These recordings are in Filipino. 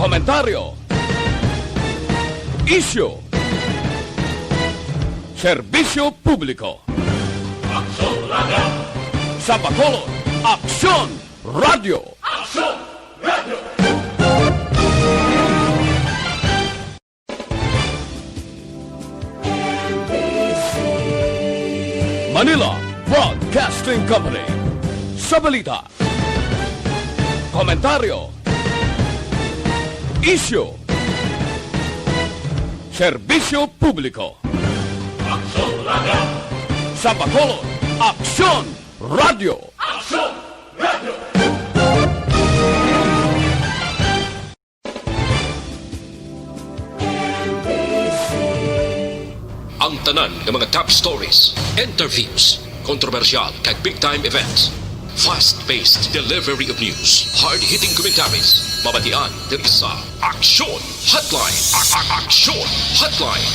komentaryo, issue, serbisyo publiko. Aksyon Radio! Sa Bacolod, Aksyon Radio! Aksyon Radio! Manila Broadcasting Company. Sa balita, komentaryo, issue, serbisyo publiko. Aksyon Radio! Sa Bacolod, Aksyon Radio! Aksyon Radio! Ang tanan ng mga top stories, interviews, kontrobersyal kag big-time events. Fast-paced delivery of news, hard-hitting commentaries, mabatian diri sa Aksyon Hotline. Aksyon Hotline.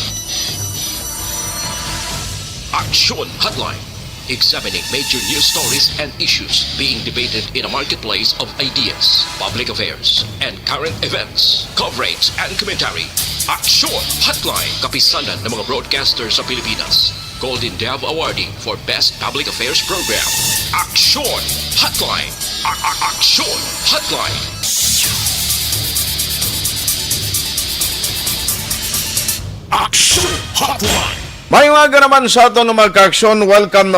Aksyon Hotline. Examining major news stories and issues being debated in a marketplace of ideas, public affairs, and current events. Coverage and commentary. Aksyon Hotline. Kapisanan ng mga broadcasters sa Pilipinas. Golden Dove Awarding for Best Public Affairs Program. Aksyon Hotline. Aksyon Hotline. Aksyon Hotline! May mga naman sa ato ng mga ka-aksyon, welcome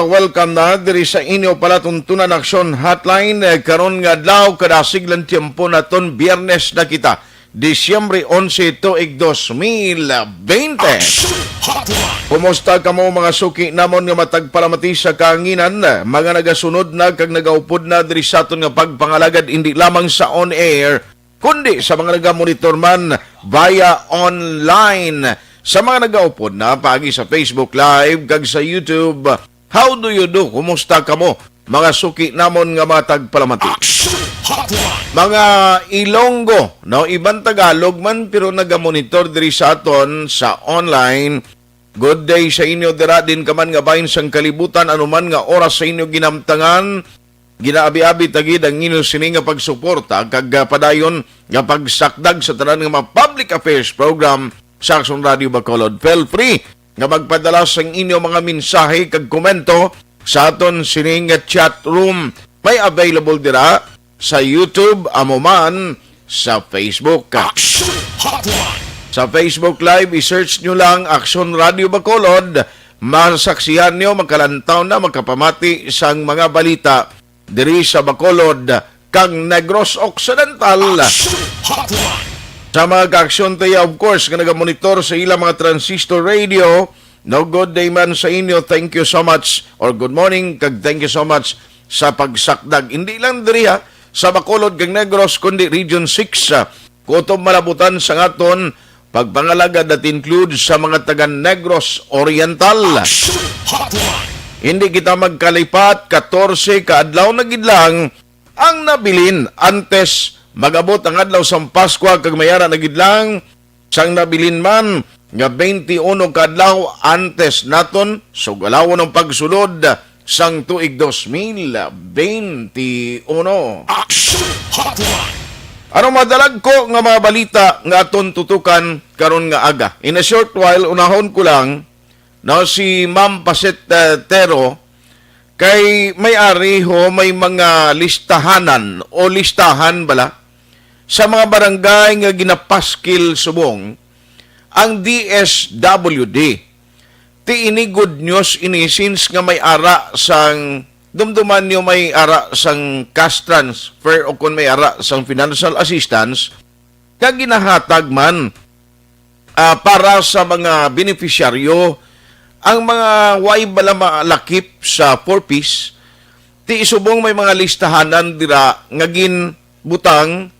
na diri sa inyo palatuntunan Aksyon Hotline. Karon nga adlaw kada siglang tiempo naton Biyernes na kita, Disyembre 11 tuig 2020. Aksyon Hotline! Kumusta kamo mga suki namon nga matagpalamati sa kahanginan, mga nagasunod na kag nagaupod na diri sa aton nga pagpangalagad hindi lamang sa on air kundi sa mga nagamonitor man via online. Sa mga nag-upod na pagi sa Facebook Live kag sa YouTube, how do you do? Kumusta kamo? Mga suki namon nga matagpalamati. Aksyon Hotline! Mga Ilonggo, no, ibang Tagalog man pero nagamonitor diri sa aton sa online. Good day sa inyo dira din kaman nga bahin sang kalibutan anuman nga oras sa inyo ginamtangan. Ginaabi-abi tagid ang inyo sini nga pagsuporta kag padayon nga pagsakdag sa tanan nga mga public affairs program sa Aksyon Radio Bacolod. Feel free nga magpadala sa inyo mga mensahe kag komento sa aton sining chat room. May available dira sa YouTube, amo man sa Facebook. Aksyon Hotline! Sa Facebook Live, i-search nyo lang Aksyon Radio Bacolod. Masaksihan nyo, makalantaw na, makapamati sang mga balita diri sa Bacolod kang Negros Occidental. Aksyon Hotline! Sa mga ka-aksyon tayo, of course, nga nagamonitor sa ilang mga transistor radio, no, good day man sa inyo, thank you so much, or good morning, kag thank you so much sa pagsakdag. Hindi lang diri ha, sa Bacolod kag Negros, kundi Region 6, kutob malabutan sa ngaton, pagpangalagad at include sa mga taga Negros Oriental. Aksyon Hotline! Hindi kita magkalipat, 14 kaadlaw na gidlang ang nabilin antes magabot ang adlaw sa Pasko kag mayara na gidlang sang nabilin man nga 21 kadlaw antes naton sugalawon ang pagsulod sang tuig 2021. Aksyon Hotline! Ano madalag ko nga mga balita nga aton tutukan karon nga aga. In a short while unahon ko lang na si Ma'am Paset Tero kay may-ari ho may mga listahanan o listahan bala sa mga barangay nga ginapaskil subong ang DSWD. Ti ini good news ini since nga may ara sang dumduman nyo may ara sang cash transfer o kung may ara sang financial assistance kag ginahatag man para sa mga beneficiaryo ang mga way bala malakip sa 4Ps. Ti isubong may mga listahanan dira nga gin butang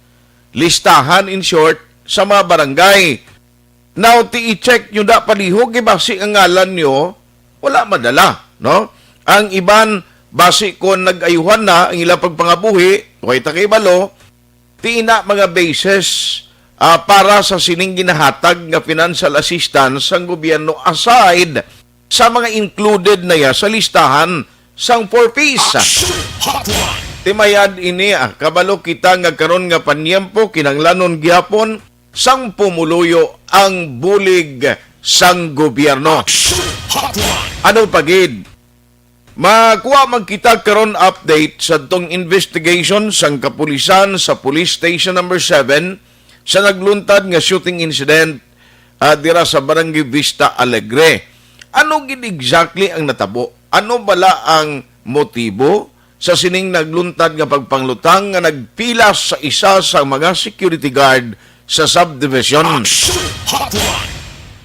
listahan in short sa mga barangay. Now, i-check nyo da palihog, basi ang ngalan nyo, wala madala, no? Ang iban, basi kung nag-ayuhan na, ang ilang pagpangabuhi, okay takibalo, tina mga bases para sa sining ginahatag nga financial assistance sang gobyerno aside sa mga included na ya sa listahan sang 4Ps. Aksyon Hotline! Timayad ini kabalo kita nga karon nga panyempo kinanglanon gyapon sang pumuluyo ang bulig sang gobyerno. Action Hotline. Ano pagid? Makuha man kita karon update sa tong investigation sang kapulisan sa Police Station number 7 sa nagluntad nga shooting incident dira sa Barangay Vista Alegre. Ano gid exactly ang natabo? Ano bala ang motibo sa sining nagluntad nga pagpanglutang nga nagpila sa isa sa mga security guard sa subdivision? Action Hotline.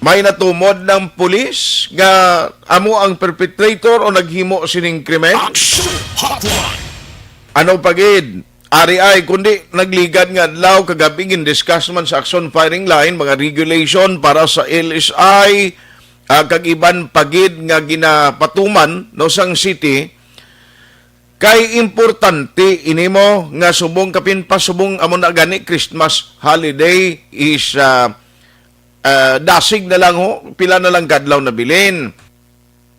May natumod ng pulis nga amo ang perpetrator o naghimo sining krimen? Action Hotline. Ano pagid? Ari ay kundi nagligad nga adlaw kagabi discuss man sa action firing line mga regulation para sa LSI kag iban pagid nga ginapatuman no sang city kay importante inimo nga subong kapin pa subong amo na gani Christmas holiday is dasig na lang ho, pila na lang kadlaw na bilin.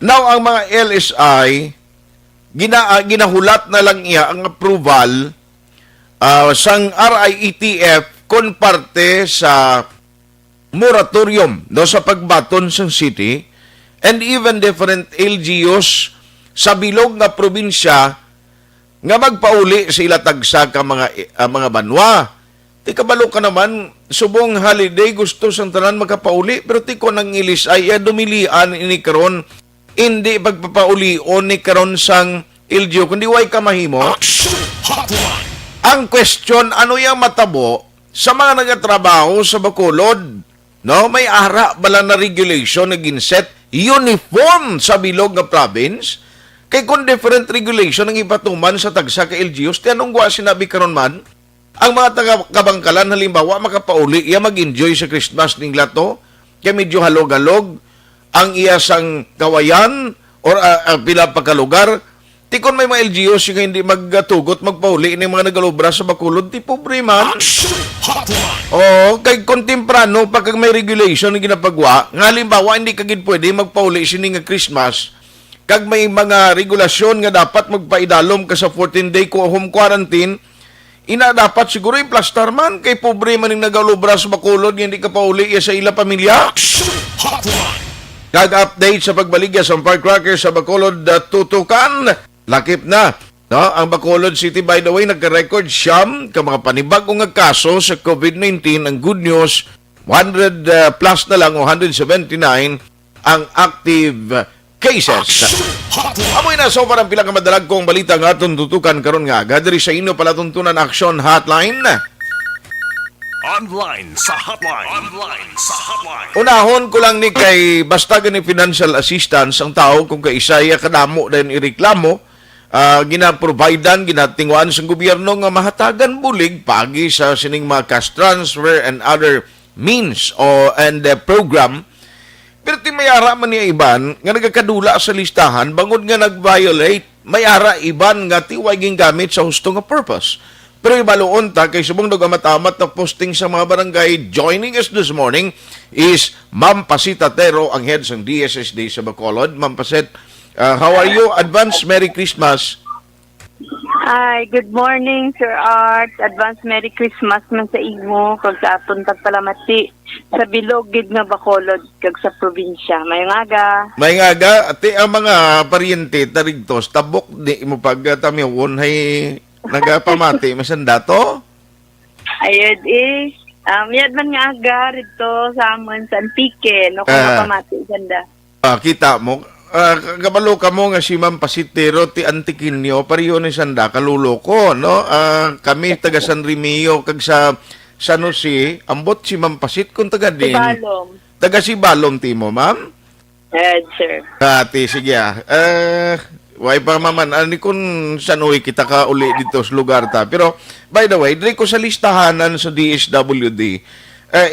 Now, ang mga LSI, ginahulat na lang iya ang approval sang RIETF kon parte sa moratorium no, sa pagbaton sa city and even different LGUs sa bilog nga probinsya nga magpauli sa ilatagsa ka mga banwa. Ti kabalo ka naman, subong holiday gusto sang tanan makapauli, pero ti ko nang ilis ay dumilian ini karon hindi pagpapauli o ni karon sang LGU, kundi way ka mahimo. Action Hotline. Ang question, ano yung matabo sa mga nagatrabaho sa Bacolod? No, may ara bala na regulation na ginset uniform sa bilog nga province? Kay kung different regulation ang ipatuman sa tagsa ka LGUs, ti anong gwa sinabi karon man? Ang mga taga-kabangkalan, halimbawa, makapauli, iya mag-enjoy sa Christmas ning lato, kaya medyo halog-halog, ang iya sang kawayan, or pila pagkalugar, tikon may mga LGUs yung hindi magtugot, magpauli, ng mga nagalubra sa Bacolod, ti pobre man. Action Hotline. O, kay kontemprano, pagka may regulation na ginapagwa, nga halimbawa, hindi kagid pwede magpauli sini nga Christmas, kag may mga regulasyon nga dapat magpaidalom ka sa 14-day home quarantine, ina dapat siguro i-plaster man kay pobre man yung nagalubra sa Bacolod hindi ka pauli sa ila pamilya. Action Hotline. Kag-update sa pagbaligya sa firecrackers sa Bacolod tutukan. Lakip na. No? Ang Bacolod City, by the way, nagka-record siyam ka mga panibagong nga kaso sa COVID-19. Ang good news, 100 plus na lang o 179 ang active cases. Action Hotline. Amoy na so parang pila ka madalag kong balita nga atong tutukan karon nga agad diri sa inyo pala tuntunan action hotline. Online sa hotline. Online sa hotline. Unahon ko lang ni kay basta gani financial assistance ang tao kung kaisaya kadamo dayon ireklamo gina-providean ginatingwan sa gobyerno nga mahatagan bulig pagi sa sining mga cash transfer and other means and program. Pero ti may ara man niya iban nga nagakadula sa listahan bangod nga nag-violate, may ara iban nga ti way gamit sa husto nga purpose. Pero ibaluon ta kay subong nagamamat na posting sa mga barangay. Joining us this morning is Ma'am Pasita Tero, ang head ng DSSD sa Bacolod. Ma'am Pasit, how are you? Advance Merry Christmas. Hi, good morning, Sir Art. Advance Merry Christmas man sa imo kag sa aton tagpalamati sa bilog gid nga Bacolod kag sa probinsya. Mayong aga. May nga ati ang mga paryente tarigtos tabok di mo pagtamiyon hay nagapamati masanda to. Ayod yad man nga aga rito sa amon sa Antique no kung mapamati sanda. Kita mo kabalo ka mo nga si Ma'am Pasitero ti Antiquin niyo pariyo ni sanda kaluloko no. Kami taga San Remio kag sa San Jose, ambot si Ma'am Pasit kung taga din. Sibalom. Taga Sibalom ti mo, ma'am? Yes, sir. Ati, sige way pa maman, ani kung saan uwi kita ka uli dito sa lugar ta. Pero, by the way, dili ko sa listahanan sa DSWD,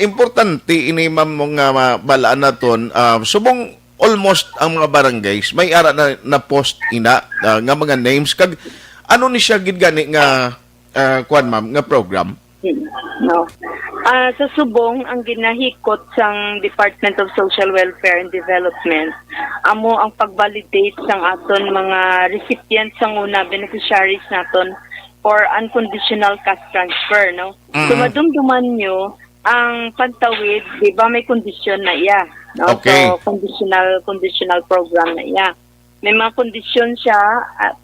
importante ini ma'am mga balaan naton, subong almost ang mga barangays, may ara na post ina, nga mga names, kag ano ni siya gid gani nga, kuan ma'am, nga program? No. Sa Subong, ang ginahikot sang Department of Social Welfare and Development, amo ang pag-validate sang aton mga recipients sang una beneficiaries naton for unconditional cash transfer, no? So madumduman nyo ang Pantawid, di ba may kondisyon na iya, no? Okay. So conditional program na iya. May mga kondisyon siya,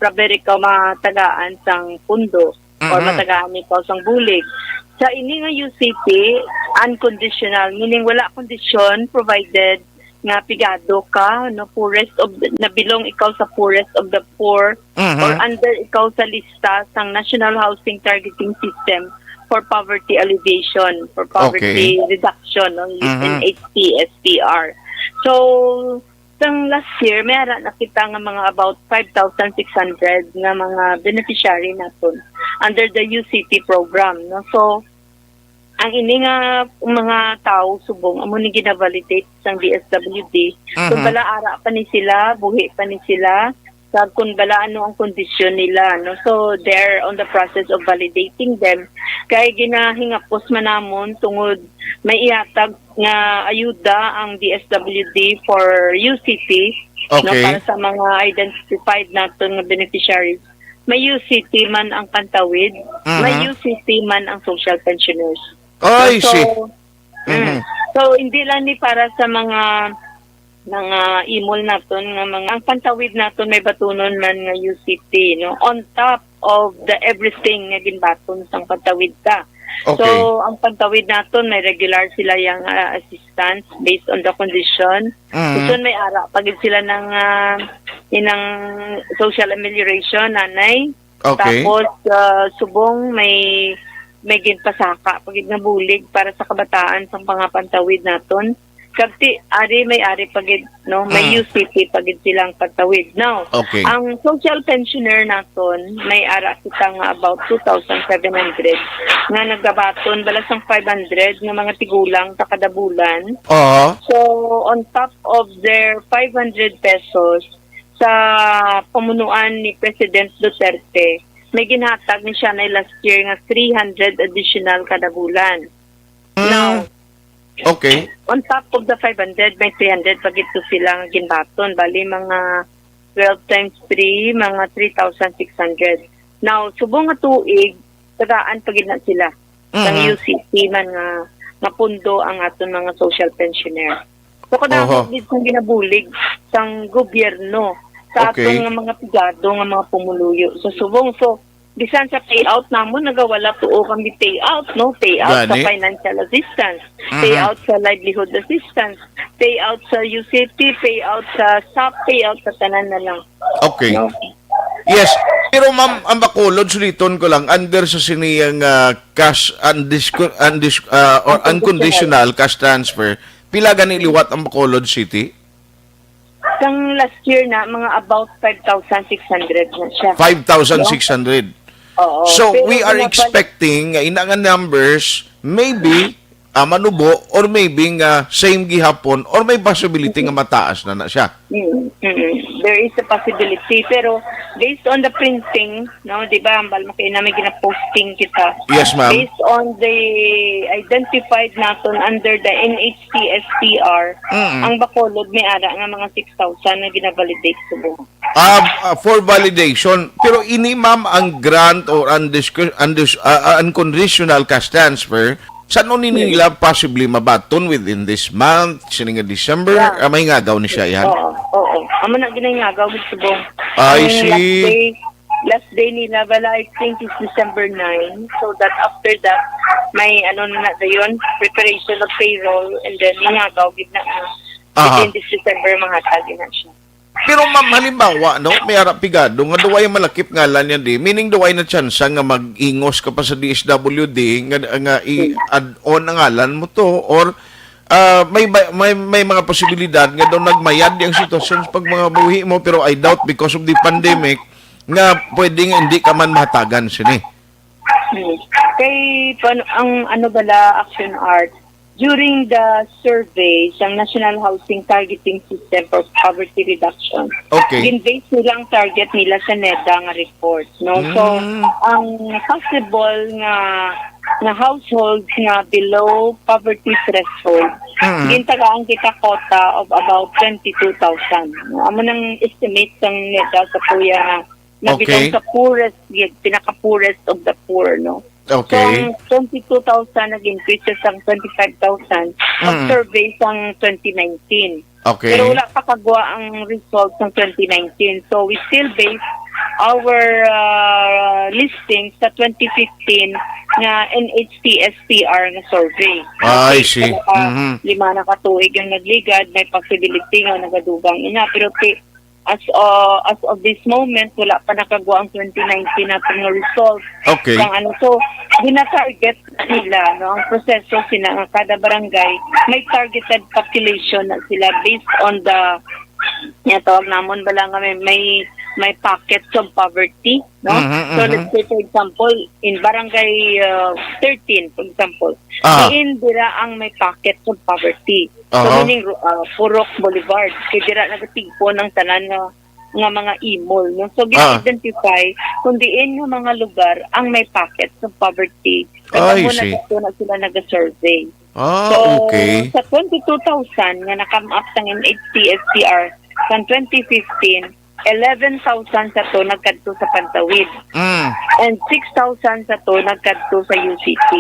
probably ikaw matagaan sang pundo or matagaan ikaw sang bulig. Sa ini nga UCT, unconditional, meaning wala kondisyon provided nga pigado ka, no, poorest of na bilong ikaw sa poorest of the poor or under ikaw sa lista sang National Housing Targeting System for Poverty Alleviation, for Poverty Reduction, no, NHT, SPR. So, sang last year, may ara nakita nga mga about 5,600 nga mga beneficiary naton under the UCT program, no. So, ang ini nga mga tao subong amo ni gina-validate sang DSWD. Kung bala ara pa ni sila, buhi pa ni sila, sab kung bala ano ang kondisyon nila, no. So they're on the process of validating them. Kay ginahingapos man namon tungod may ihatag nga ayuda ang DSWD for UCT, no, para sa mga identified naton nga beneficiaries. May UCT man ang Pantawid, may UCT man ang social pensioners. I So, see. so hindi lang ni para sa mga imol naton nga mga ang Pantawid naton may batunon man nga UCT, no, on top of the everything nga ginbaton sang Pantawid ta. Okay. So ang Pantawid naton may regular sila yang assistance based on the condition. So may ara pagid sila ng inang social amelioration nanay. Okay. Tapos subong may ginpasaka pagid nga bulig para sa kabataan sa Pantawid naton. Kasi may ari pagid, no, may UCT pagid silang Pantawid. Now, Okay. ang social pensioner naton may ara kita nga about 2,700 nga nagabaton balasang 500 nga mga tigulang sa kada bulan. So on top of their 500 pesos sa pamunuan ni President Duterte, may ginhatag ni siya na last year nga 300 additional kada bulan. Now, Okay. on top of the 500, may 300 pagito silang ginbaton. Bali, mga 12 times 3, mga 3,600. Now, subong nga tuig, tagaan pagid na sila. Sa UCT man nga pundo ang aton mga social pensioner. So, kadang dito ginabulig sang gobyerno sa Okay. aton nga mga pigado nga mga pumuluyo. So, subong, bisan sa payout namon nagawala tuo kami payout, no, payout sa Gani. financial assistance, payout sa livelihood assistance, payout sa UCT, payout sa SAP, payout sa tanan na lang. Okay. No? Yes. Pero ma'am, ang bakulod, suliton ko lang, under sa siniyang cash or unconditional cash transfer, pila gani liwat ang Bacolod City? Kang last year na, mga about 5,600 na siya. 5,600. Oo. So, Pero we are pinabalik- expecting ina nga numbers, maybe manubo or maybe nga same gihapon or may possibility nga mataas na siya. There is a possibility, pero based on the printing, no, di ba, ambal makay namin gina-posting kita. Yes, ma'am. Based on the identified naton under the NHT SPR, ang Bacolod may ara nga mga 6,000 na gina-validate subong. For validation. Pero ini ma'am ang grant or unconditional cash transfer, saan nila possibly mabaton within this month, sininga December? Yeah. May nga daw ni siya yan. Oo. Amo na ginangagaw with subong. I Ang see. Last day nila, bala, I think is December 9. So that after that, may ano na yun, preparation of payroll, and then ingagaw gid na within this December mga tagi na siya. Pero ma'am, halimbawa, no, may harap pigado, nga duway malakip ngalan yan di, meaning duway na chance nga mag-ingos ka pa sa DSWD, nga i-add on ang ngalan mo to, or may mga posibilidad nga daw nagmayad yung sitwasyon pag mga buhi mo, pero I doubt because of the pandemic, nga pwedeng hindi ka man mahatagan sini. Kay, ang ano bala, Action Art, during the survey sa National Housing Targeting System for Poverty Reduction, gin-base nilang target nila sa NEDA nga report, no? So, ang possible nga households nga below poverty threshold, gintagaan kita quota of about 22,000. Amo nang estimate sang NEDA sa kuya na Okay. bitong sa poorest, pinaka-poorest of the poor, no? Okay. So, ang 22,000 nag-increase sang 25,000 pag-survey sang 2019. Okay. Pero wala pa kagwa ang results ng 2019. So, we still base our listings sa 2015 nga NHTSPR na survey. I see. Mhm. Lima na katuig ang nagligad, may possibility nga nagadugang ina. Pero as of this moment, wala pa nakagawa ang 2019 natin na result. Okay. Ng ano. So, gina-target nila, no? Ang proseso sila, ang kada barangay, may targeted population na sila based on the, tawag namon ba lang kami, may pockets of poverty, no? So, let's say, for example, in barangay 13, for example, diin dira ang may pockets of poverty. So, meaning, Purok Boulevard, kaya dira nagatigpo ng tanan nga mga imol, no? So, gina-identify kung diin nga mga lugar ang may pockets of poverty. I Kaya see. na sila nag-survey. Okay. Sa 22,000 nga nakam up sa NHTSPR sa 2015, 11,000 sa to nagkadto sa Pantawid and 6,000 sa to nagkadto sa UCT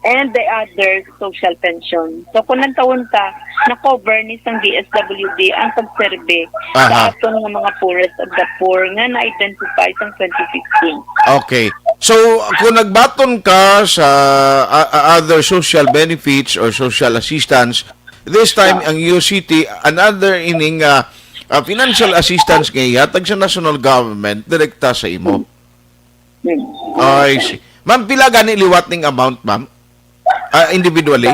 and the other social pension. So kung nang taon ta na-cover ni sang DSWD ang pagserbe sa aton nga mga poorest of the poor nga na-identify sa 2015. Okay. So, kung nagbaton ka sa other social benefits or social assistance, this time ang UCT, another ining financial assistance kaya tag sa national government direkta sa imo. I see. Ma'am, pila gani liwat ning amount, ma'am? Individually?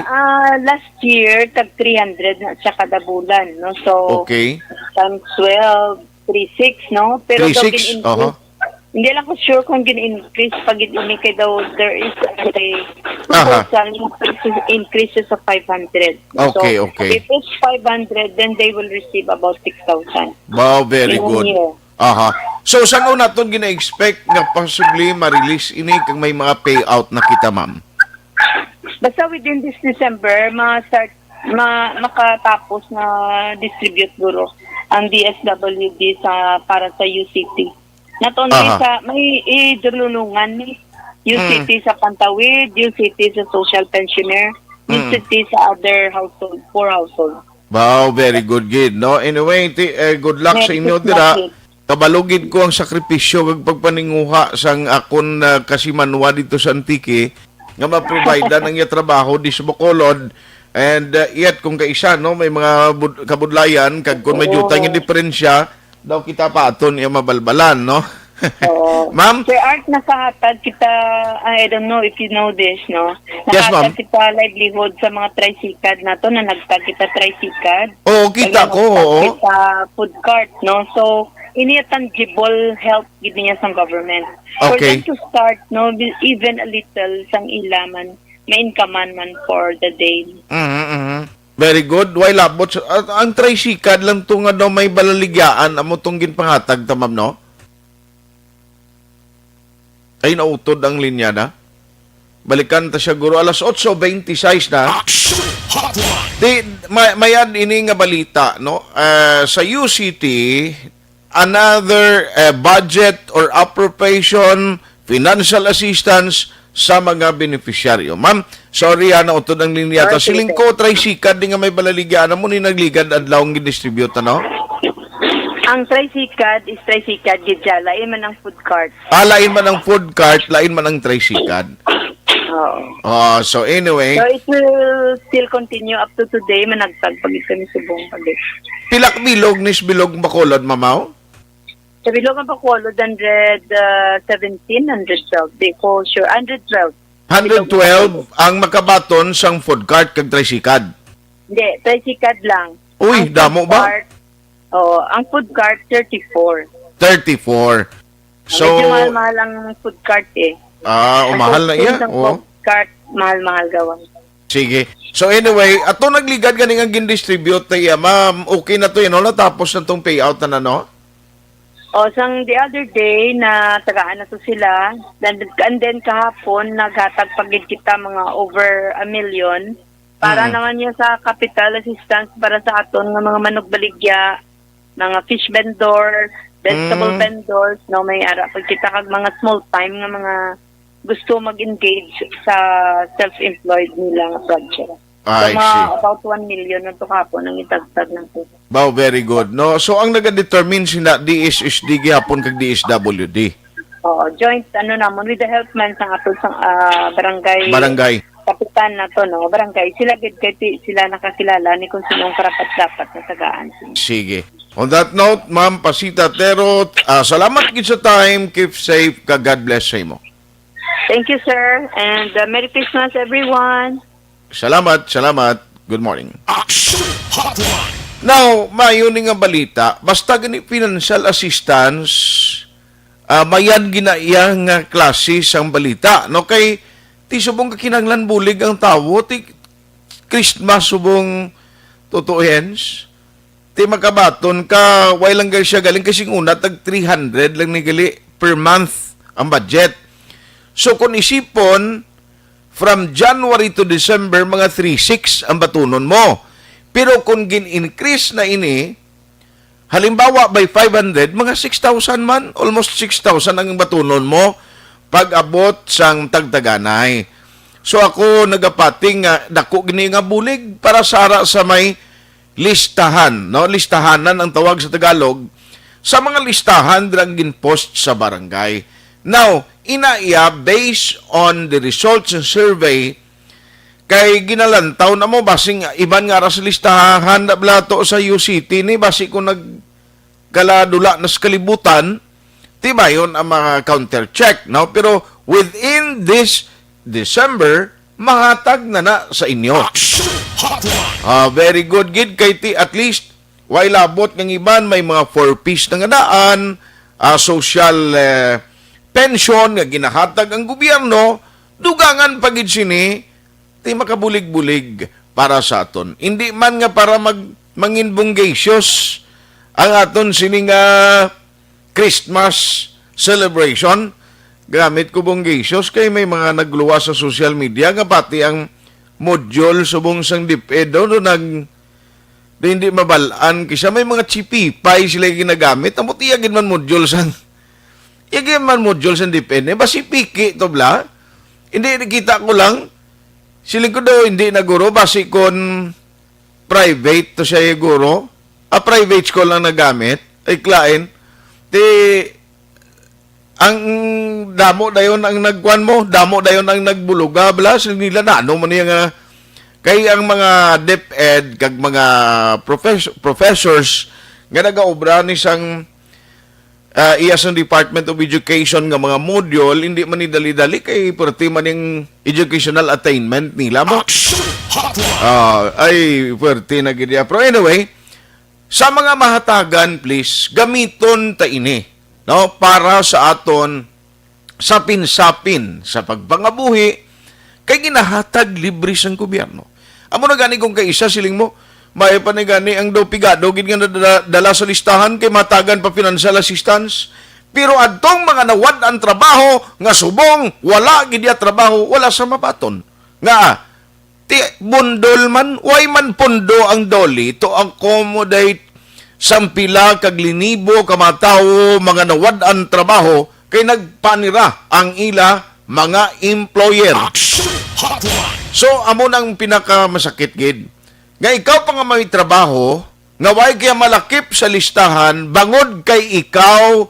Last year, tag 300 na sa kada bulan, no? So, Okay. times 12, 3,600, no? Pero daw 3,600, gin-increase. Hindi lang ko sure kung gin-increase pag kay daw there is a proposal increases of 500. Okay, so, okay. if it's 500, then they will receive about 6,000. Wow, very in 1 good. year. So, saan una itong gina-expect na possibly ma-release ini kung may mga payout na kita, ma'am? Basta within this December, makatapos na distribute guro ang DSWD para sa UCT. Not only may idulungan ni UCT sa Pantawid, UCT sa social pensioner, UCT sa other household, poor household. Wow, very good, good. No? Anyway, good luck sa inyo, dira. Kabalugid ko ang sakripisyo kag pagpaninguha sang akon kasimanwa dito sa Antique nga ma-provide ng iya trabaho di sa Bacolod and yet kung kaisa no may mga kabudlayan kag kung may jutay nga diferensya daw kita paton iya mabalbalan no. Ma'am, Sir Art, nakahatag kita, I don't know if you know this, no? Yes, ma'am. Nakahatag kita livelihood sa mga tricycad na to, na nagtag kita tricycad. Oo, kita ko, oo. Kita food cart, no? So, ini tangible help gid niya sa government. For Okay. them to start, no, even a little sang ilaman, may income man for the day. Very good. Why labot ang tricycad lang to nga daw may balaligyaan amo tong ginpangatag ta ma'am no? Ay nautod ang linya na. Balikan ta siya guro alas 8:26 na. Action Hotline. Di mayan ini nga balita no. Sa UCT another budget or appropriation financial assistance sa mga beneficiaryo. Ma'am, sorry na utod ang linya ta. Siling ko tricycad di nga may balaligyaan mo ni nagligad adlaw ang gidistribute no? Ang tricycad is tricycad gid siya, lain man ang food cart. Lain man ang food cart, lain man ang tricycad. Oo. So anyway, So it will still continue up to today, managtag pag kami subong pagit. pilak bilog nis bilog Bacolod, mamaw? Sa bilog ang Bacolod, 117, 112. Di ko sure, 112. 112 ang makabaton sang food cart kag tricycad. Hindi, tricycad lang. Uy, Ang damo food ba? cart, ang food cart, 34. 34. So, Medyo mahal-mahal ang food cart eh. umahal na iya. Ang Oh. food cart, mahal-mahal gawan. Sige. So anyway, ato nagligad ganing ang gin-distribute iya, ma'am. Okay na to yun, no? Natapos na tong payout na no? Sang the other day na tagaan na to sila, and then kahapon naghatag pagid kita mga over 1 million para naman niya sa capital assistance para sa aton nga mga manugbaligya, mga fish vendor, vegetable vendors, no, may ara pagkita kag mga small time nga mga gusto mag-engage sa self-employed nila nga project. I So, mga see. about 1 million na to kapon ang itagtag ng tubo. Wow, very good. No, so ang nagadetermine sina DSSD gihapon kag DSWD. Oo, joint ano namon with the health man sa ato sa barangay kapitan na to, no, barangay sila gid kay sila nakakilala ni kung sinong karapat-dapat na tagaan. Sige. On that note, Ma'am Pasita Tero, salamat gid sa time. Keep safe. Ka God bless sa imo. Thank you, sir, and Merry Christmas, everyone. Salamat. Good morning. Action Hotline. Now, mayon nga balita, basta gani financial assistance, mayan ginaiya nga klase sang balita. No, kay ti subong kakinanglan bulig ang tawo, ti Christmas subong tutuhens, ti makabaton ka, way lang siya galing kasing una, tag 300 lang ni gali per month ang budget. So, kung isipon, from January to December, mga 3,600 ang batunon mo. Pero kung gin-increase na ini, halimbawa by 500, mga 6,000 man, almost 6,000 ang batunon mo pag abot sang tagtaganay. So ako nagapating nga dako gini nga bulig para sara sa may listahan, no? Listahanan ang tawag sa Tagalog. Sa mga listahan drang gin-post sa barangay. Now, inaiya based on the results ng survey kay ginalantaw na mo basing iban nga ra sa listahan na blato sa UCT ni basi ko nagkaladula na sa kalibutan ti bayon ang mga counter check, no? Pero within this December mahatag na sa inyo. Action Hotline. Very good gid kay ti at least way labot ng iban may mga 4-piece na nga daan, social pension nga ginahatag ang gobyerno, dugangan pagid sini ti makabulig-bulig para sa aton. Hindi man nga para manginbonggacious ang aton sini nga Christmas celebration. Gamit ko bonggacious kay may mga nagluwa sa social media nga pati ang module subong sang DepEd do nag hindi mabalaan kisa may mga chipipay sila ginagamit. Amo tiyagin man module sang Iyagin man module sa DepEd, basi piki to bla. Hindi nakita ko lang, siling ko daw hindi na guro, basi kon private to siya guro. Private school lang nagamit, ay client. Ang damo dayon ang nagkuan mo, damo dayon ang nagbuluga, bla, sila nila na, ano man yung kay ang mga DepEd, kag mga professors, nga nag-aobra ni sang iyas ng Department of Education nga mga module, hindi man ni dali-dali kay perti man yung educational attainment nila mo. Action Hotline. Ay, perti na gid. Pero anyway, sa mga mahatagan, please, gamiton ta ini, no? Para sa aton sapin-sapin sa pagpangabuhi kay ginahatag libre sang gobyerno. Amo na gani kung kaisa siling mo, may pa ni gani ang daw pigado gid nga dala sa listahan kay matagan pa financial assistance. Pero adtong mga nawad ang trabaho nga subong wala gid ya trabaho, wala sa mabaton. Nga ti bundol man way man pundo ang doli to accommodate sampila kag linibo ka mga tawo mga nawad ang trabaho kay nagpanira ang ila mga employer. Action Hotline. So amo nang pinakamasakit gid. Nga ikaw pa nga may trabaho, nga way kaya malakip sa listahan, bangod kay ikaw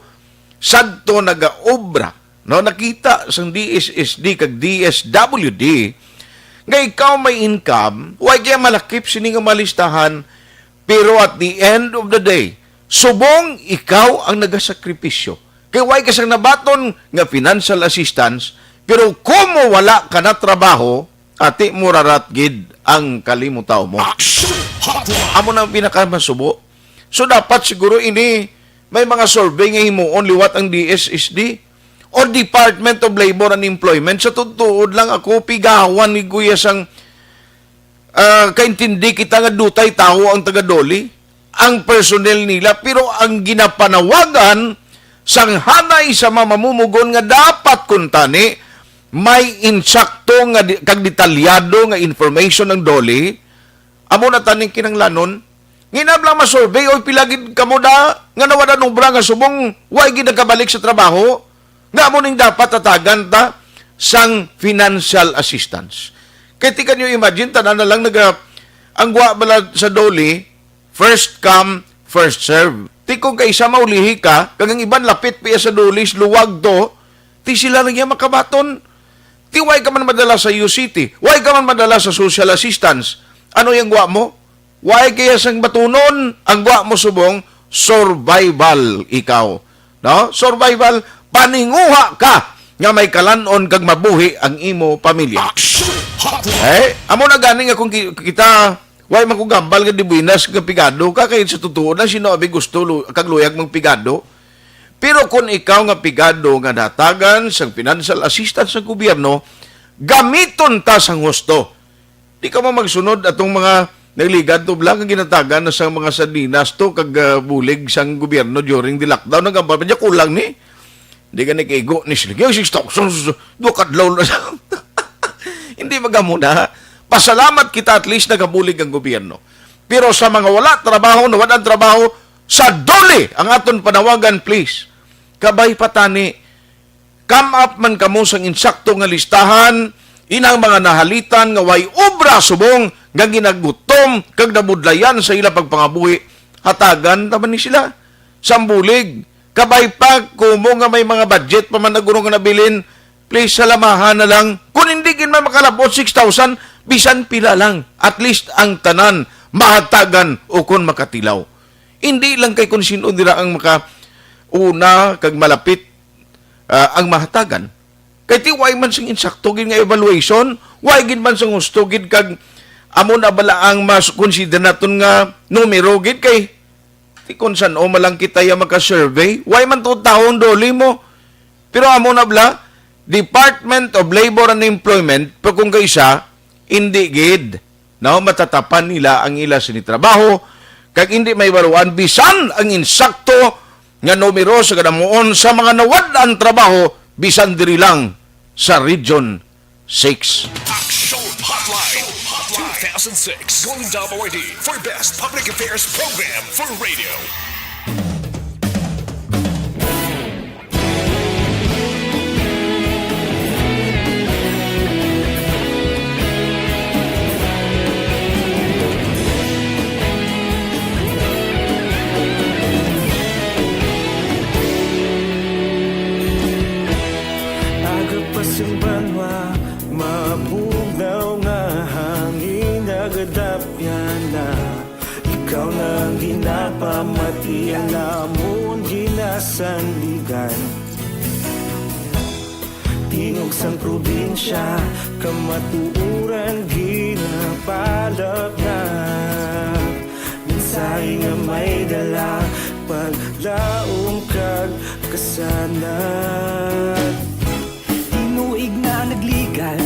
sadto nagaobra. No, nakita sang DSSD kag DSWD, nga ikaw may income, way kaya malakip sini nga malistahan, pero at the end of the day, subong ikaw ang nagasakripisyo. Kay way ka sang nabaton nga financial assistance, pero kung wala ka na trabaho, ati murarat gid ang kalimutaw mo. Action Hotline. Amo na ang pinakamasubo. So dapat siguro ini may mga survey nga himuon liwat ang DSSD or Department of Labor and Employment. Sa tutuod lang ako pigawan ni Kuya sang kaintindi kita nga dutay tao ang taga-doli, ang personnel nila, pero ang ginapanawagan sang hanay sa mamamumugon nga dapat kuntani may insakto nga kag detalyado nga information ng doli. Amo na taning kinanglanon Nginablang masurvey o pilagid kamo na nga nawala nung nga subong way gid nakabalik sa trabaho nga mo ning dapat tatagan ta sang financial assistance. Kaya ti kanyo imagine tanan na lang ang gwa bala sa doli first come first serve. Ti kung kaisa maulihi ka kagang iban lapit piya sa doli luwag to ti sila lang yan makabaton. Ti way ka man madala sa UCT, way ka man madala sa social assistance. Ano yung gwa mo? Why kaya sang batunon ang gwa mo subong survival ikaw. No? Survival, paninguha ka nga may kalanon kag mabuhi ang imo pamilya. Amo na ganing akong kita why man ko gambal nga di buinas nga pigado ka kay sa totoo na sino abi gusto kag luyag mong pigado. Pero kung ikaw nga pigado nga datagan sang financial assistance sa gobyerno, gamiton ta sang husto. Di ka mo magsunod atong mga nagligad to blang ang ginatagan na sa mga sardinas to kag bulig sang gobyerno during the lockdown nga pa niya kulang ni. Di ka nakigo ni sila. Yung 6,000 do kadlaw na sa. Hindi magamuna. Pasalamat kita at least nagabulig ang gobyerno. Pero sa mga wala trabaho, nawalan trabaho, sa dole ang aton panawagan please. Kabay patani. Come up man kamo sang insakto nga listahan inang mga nahalitan nga way obra subong nga ginagutom kag nabudlayan sa ila pagpangabuhi hatagan taman ni sila sambulig kabay pa kumo nga may mga budget pa man naguro nga nabilin please salamahan na lang kung hindi gin man makalabot 6,000 bisan pila lang at least ang tanan mahatagan o kun makatilaw hindi lang kay kun sino dira ang maka una kag malapit ang mahatagan kay ti way man sing insakto gid nga evaluation way gid man sing gusto gid kag amo na bala ang mas consider naton nga numero gid kay ti kun san o malang kita ya maka-survey way man to taon doli mo pero amo na bala Department of Labor and Employment pag kung kaysa hindi gid no matatapan nila ang ila sinitrabaho kag hindi may baruan bisan ang insakto nga numero sa kadamuon sa mga nawad-an trabaho bisan diri lang sa Region 6. Action Hotline 2006 Golden Award for Best Public Affairs Program for Radio. Pasang banwa, mapugnaw nga hangin nagadapyan na ikaw nang ginapamatian namon ginasanligan tingog sang probinsya kamatuuran ginapalap na minsay nga may dala paglaong kag kasanat Inuig na nagligan,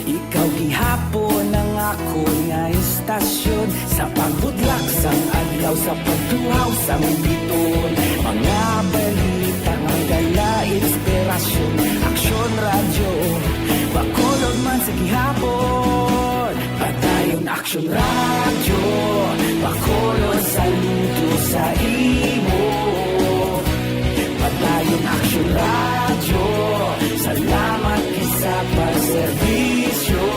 ikaw gihapon ang ako nga istasyon sa paghudlak sang adlaw sa pagtuhaw sang biton mga balita nga dala inspirasyon aksyon radyo bakolod man sa gihapon padayon aksyon radyo bakolod saludo sa imo padayon aksyon radyo salamat sa pagserbisyo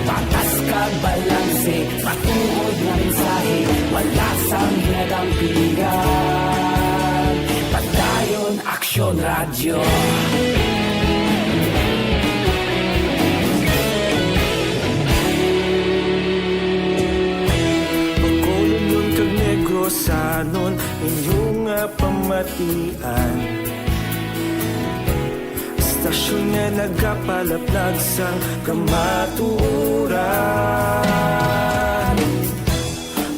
patas kag balanse matuod nga mensahe wala sang ginadampigan padayon aksyon radyo pagkolon kag negosanon inyong pamatian Stasyon nga nagapalaplag sang kamaturan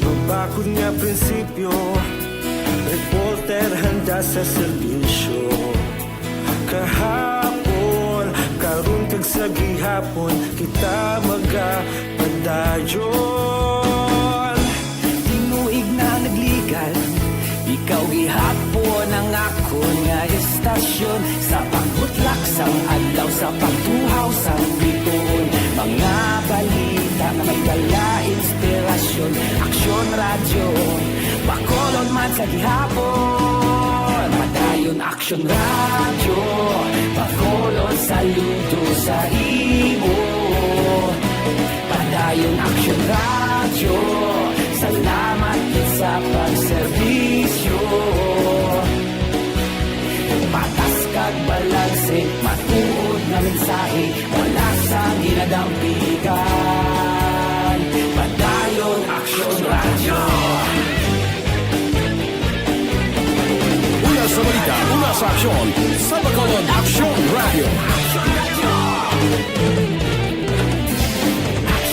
Mabakod nga prinsipyo Reporter handa sa serbisyo Kahapon, karun kag sa gihapon Kita magapadayon Tinuig na nagligal Ikaw gihapon ang ako nga istasyon Sa pagbutlak sang adlaw Sa pagtuhaw sang biton Mga balita na may dala inspirasyon radyo, Bacolod man sa gihapon. Padayon action radyo, Bacolod saludo sa imo. Padayon action radyo, salamat gid sa pagserbisyo. Patas kag balanse, matuod na mensahe, wala sa ginadampigan. Padayon action radyo. Una sa balita, una sa aksyon, sa Bacolod Action Radio.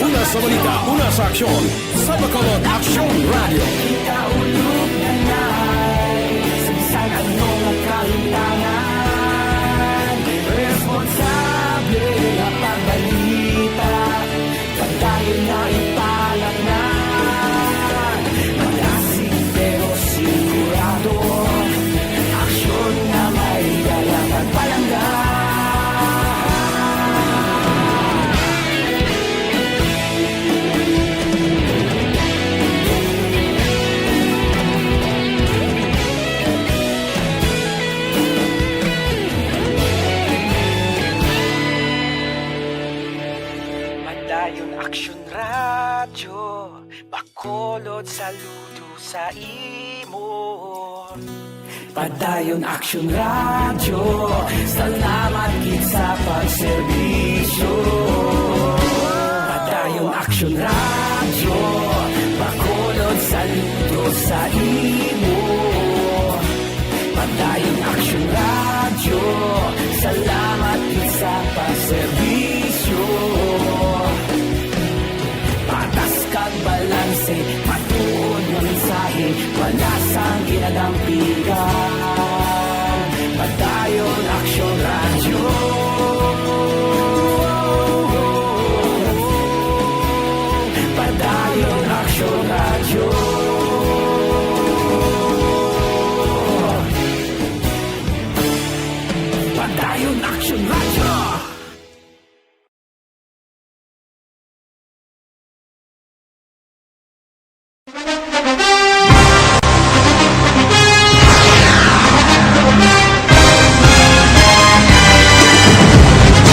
Una sa balita, una sa aksyon, sa Bacolod Action Radio. Ikaulog na na'y Sagsang ano nga kalintangan, responsable na pagbalita, pagdayon na ipalat na. Malasig pero sigurado, aksyon na may dalang pagpalangga. Padayon action radyo, Bacolod saludo sa imo. Padayon action radyo, salamat gid sa pagserbisyo. Padayon action radyo, Bacolod saludo sa imo. Padayon action radyo, salamat gid sa pagserbisyo. Patas kag balanse, matuod nga mensahe, wala sang ginadampigan. Padayon action radyo. Padayon action radyo. Padayon action radyo.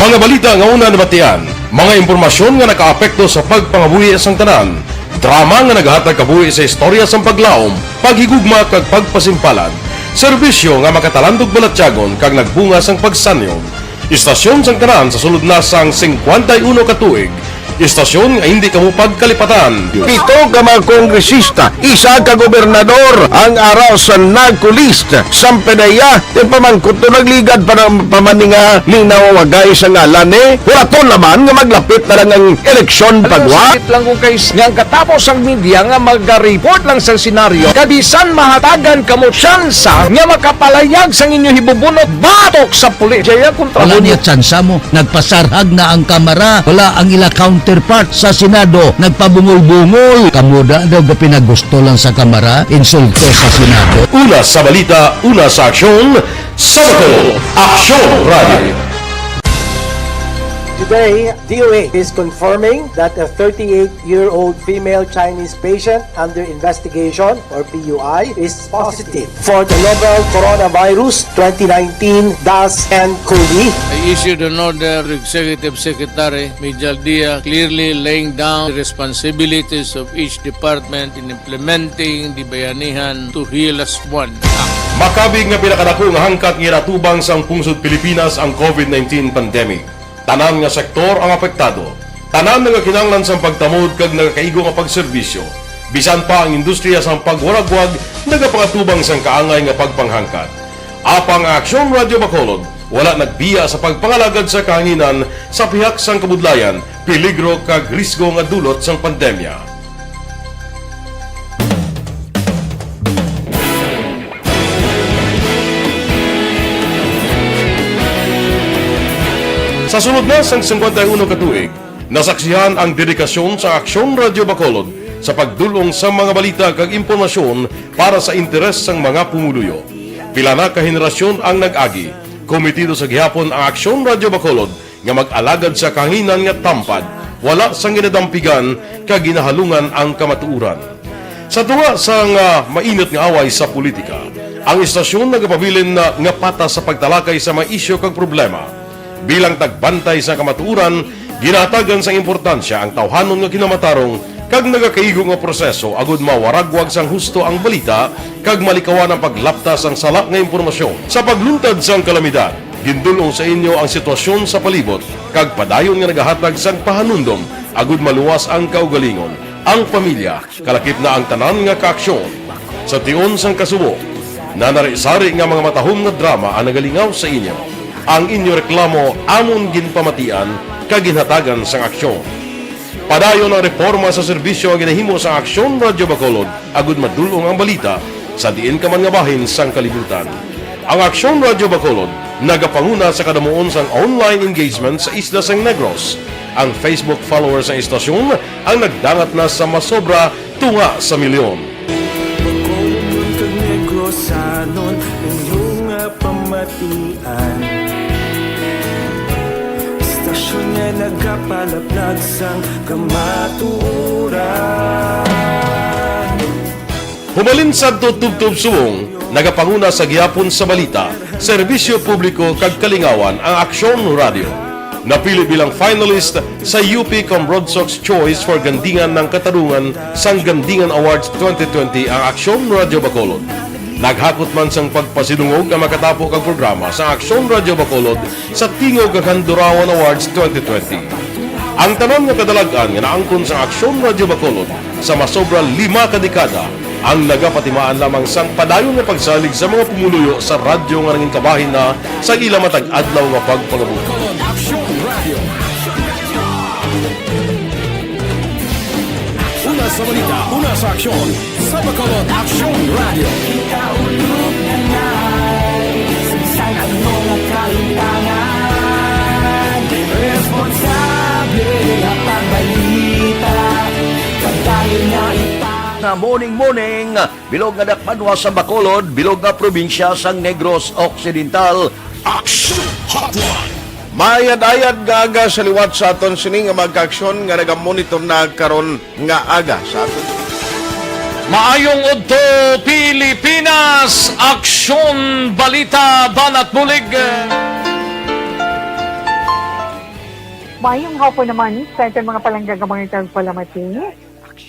Mga balita nga una nabatian, mga impormasyon nga nakaapekto sa pagpangabuhi sang tanan, drama nga naghatag kabuhi sa istorya sang paglaom, paghigugma kag pagpasimpalad, serbisyo nga makatalandog balatyagon kag nagbunga sang pagsanyo, istasyon sang tanan sa sulod na sang 51 ka tuig, istasyon nga hindi kamo pagkalipatan. Pito ka mga kongresista, isa ka gobernador, ang araw sa nagkulist, sampedaya, yung pamangkot to nagligad para pamaninga linaw wagay sa ngalan wala to naman nga maglapit na lang ang eleksyon pagwa. lang kung guys nga katapos ang media nga mag-report lang sa senaryo kabisan mahatagan kamo tsansa nga makapalayag sang inyo hibubunot batok sa pulis. Jaya kontra Wala niya tsansa mo, nagpasarhag na ang kamera, wala ang ila counterpart sa Senado, nagpabungol-bungol. Kamuda daw ga pinagusto lang sa kamera, insulto sa Senado. Una sa balita, una sa aksyon, sa Bacolod Action Radio. Today, DOA is confirming that a 38-year-old female Chinese patient under investigation, or PUI, is positive for the novel coronavirus 2019 DAS-CoV. I issued an order to Executive Secretary Major Dia clearly laying down the responsibilities of each department in implementing the Bayanihan to Heal as One Act. Makabig nga pinakadako nga hangkat nga natubang sang pungsod Pilipinas ang COVID-19 pandemic. Tanan nga sektor ang apektado. Tanan nga kinahanglan sang pagtamod kag nagakaigo nga pagserbisyo. Bisan pa ang industriya sang pagwaragwag nagapangatubang sang kaangay nga pagpanghangkat. Apang Aksyon Radio Bacolod wala nagbiya sa pagpangalagad sa kahanginan sa pihak sang kabudlayan, peligro kag risgo nga dulot sang pandemya. Sa sunod na sang 51 katuig, nasaksihan ang dedikasyon sa Aksyon Radio Bacolod sa pagdulong sa mga balita kag impormasyon para sa interes sang mga pumuluyo. Pila na ka henerasyon ang nag-agi, komitido sa gihapon ang Aksyon Radio Bacolod nga mag-alagad sa kahanginan nga tampad, wala sang ginadampigan kag ginahalungan ang kamatuuran. Sa tunga sa mainit nga away sa politika, ang istasyon nagapabilin na nga pata sa pagtalakay sa mga isyu kag problema. Bilang tagbantay sa kamatuuran, ginatagan sa importansya ang tawhanon nga kinamatarong kag nagakaigo nga proseso agud mawaragwag sang husto ang balita kag malikawan ang paglaptas ang sala nga impormasyon. Sa pagluntad sang kalamidad, gindulong sa inyo ang sitwasyon sa palibot kag padayon nga nagahatag sang pahanundom agud maluwas ang kaugalingon, ang pamilya, kalakip na ang tanan nga kaaksyon. Sa tion sang kasubo, nanari-sari nga mga matahom nga drama ang nagalingaw sa inyo. Ang inyo reklamo amon ginpamatian kag ginhatagan sang aksyon. Padayon ang reforma sa serbisyo ang ginahimo sa Aksyon Radyo Bacolod agud madulong ang balita sa diin ka man nga bahin sang kalibutan. Ang Aksyon Radyo Bacolod nagapanguna sa kadamuon sang online engagement sa Isla San Negros. Ang Facebook followers sa istasyon ang nagdangat na sa masobra tunga sa milyon. Bacolod kag Negros sanon inyong pamatian. Istasyon nga nagapalaplag sang kamaturan. Humalin sa tutubtub suwong, nagapanguna sa gihapon sa balita, serbisyo publiko kag kalingawan ang Aksyon Radio. Napili bilang finalist sa UP Broadsox Choice for Gandingan ng Katarungan sang Gandingan Awards 2020 ang Aksyon Radio Bacolod. Naghakot man sang pagpasidungog ang makatapo kag programa sa Aksyon Radio Bacolod sa Tingog kag Handurawan Awards 2020. Ang tanan nga kadalagan nga naangkon sa Aksyon Radio Bacolod sa masobra 5 ka dekada ang nagapatimaan lamang sang padayon nga pagsalig sa mga pumuluyo sa radyo nga nanging kabahin na sa ila matag adlaw nga pagpangabuhi. Action Radio. Una sa balita, una sa aksyon. Sa Bacolod Action Radio. Kaulog na ngay Sagsang ang mga kalintangan Responsable ang pagbalita Kagayon na Na morning, bilog nga dakpanwa sa Bacolod, bilog nga probinsya sang Negros Occidental. Action Hotline. Mayad-ayad nga aga sa liwat sa aton sining nga magkaaksyon nga nagamonitor na karon nga aga sa aton. Maayong udto Pilipinas, aksyon balita banat mulig. Mayong hapon naman sa ating mga palanggagamangitan palamati.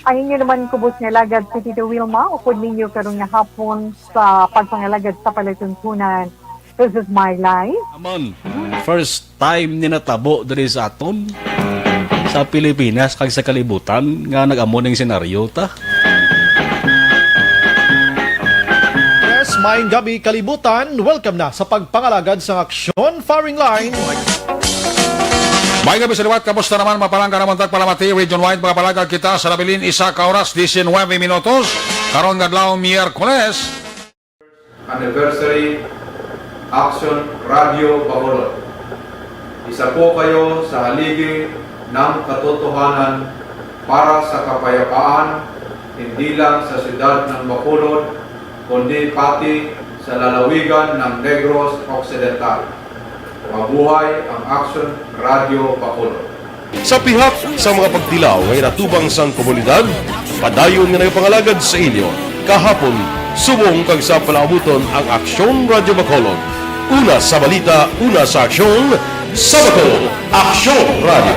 Ayun nyo naman kubos nga lagad si Tito Wilma, upod ninyo karong nga hapon sa pagpangalagad sa palatuntunan. This is my life. Amon, first time ni natabo diri sa aton sa Pilipinas kag sa kalibutan nga nag-amo ning senaryo ta. Yes, maayong gabi kalibutan. Welcome na sa pagpangalagad sa Aksyon Firing Line. May gabi sa liwat, kamusta naman mapalangga naman tagpalamati, region-wide mga palagag kita sa labilin isa ka oras, 19 minutos, karon nga adlaw Miyerkules. Anniversary Action Radio Bacolod. Isa po kayo sa haligi ng katotohanan para sa kapayapaan, hindi lang sa siyudad ng Bacolod, kundi pati sa lalawigan ng Negros Occidental. Mabuhay ang Action Radio Bacolod. Sa pihak sa mga pagtilaw ngay natubang sang komunidad, padayon nga nagpangalagad sa inyo. Kahapon, subong kag sa palaabuton ang Aksyon Radio Bacolod. Una sa balita, una sa aksyon, sa Bacolod, Aksyon Radio.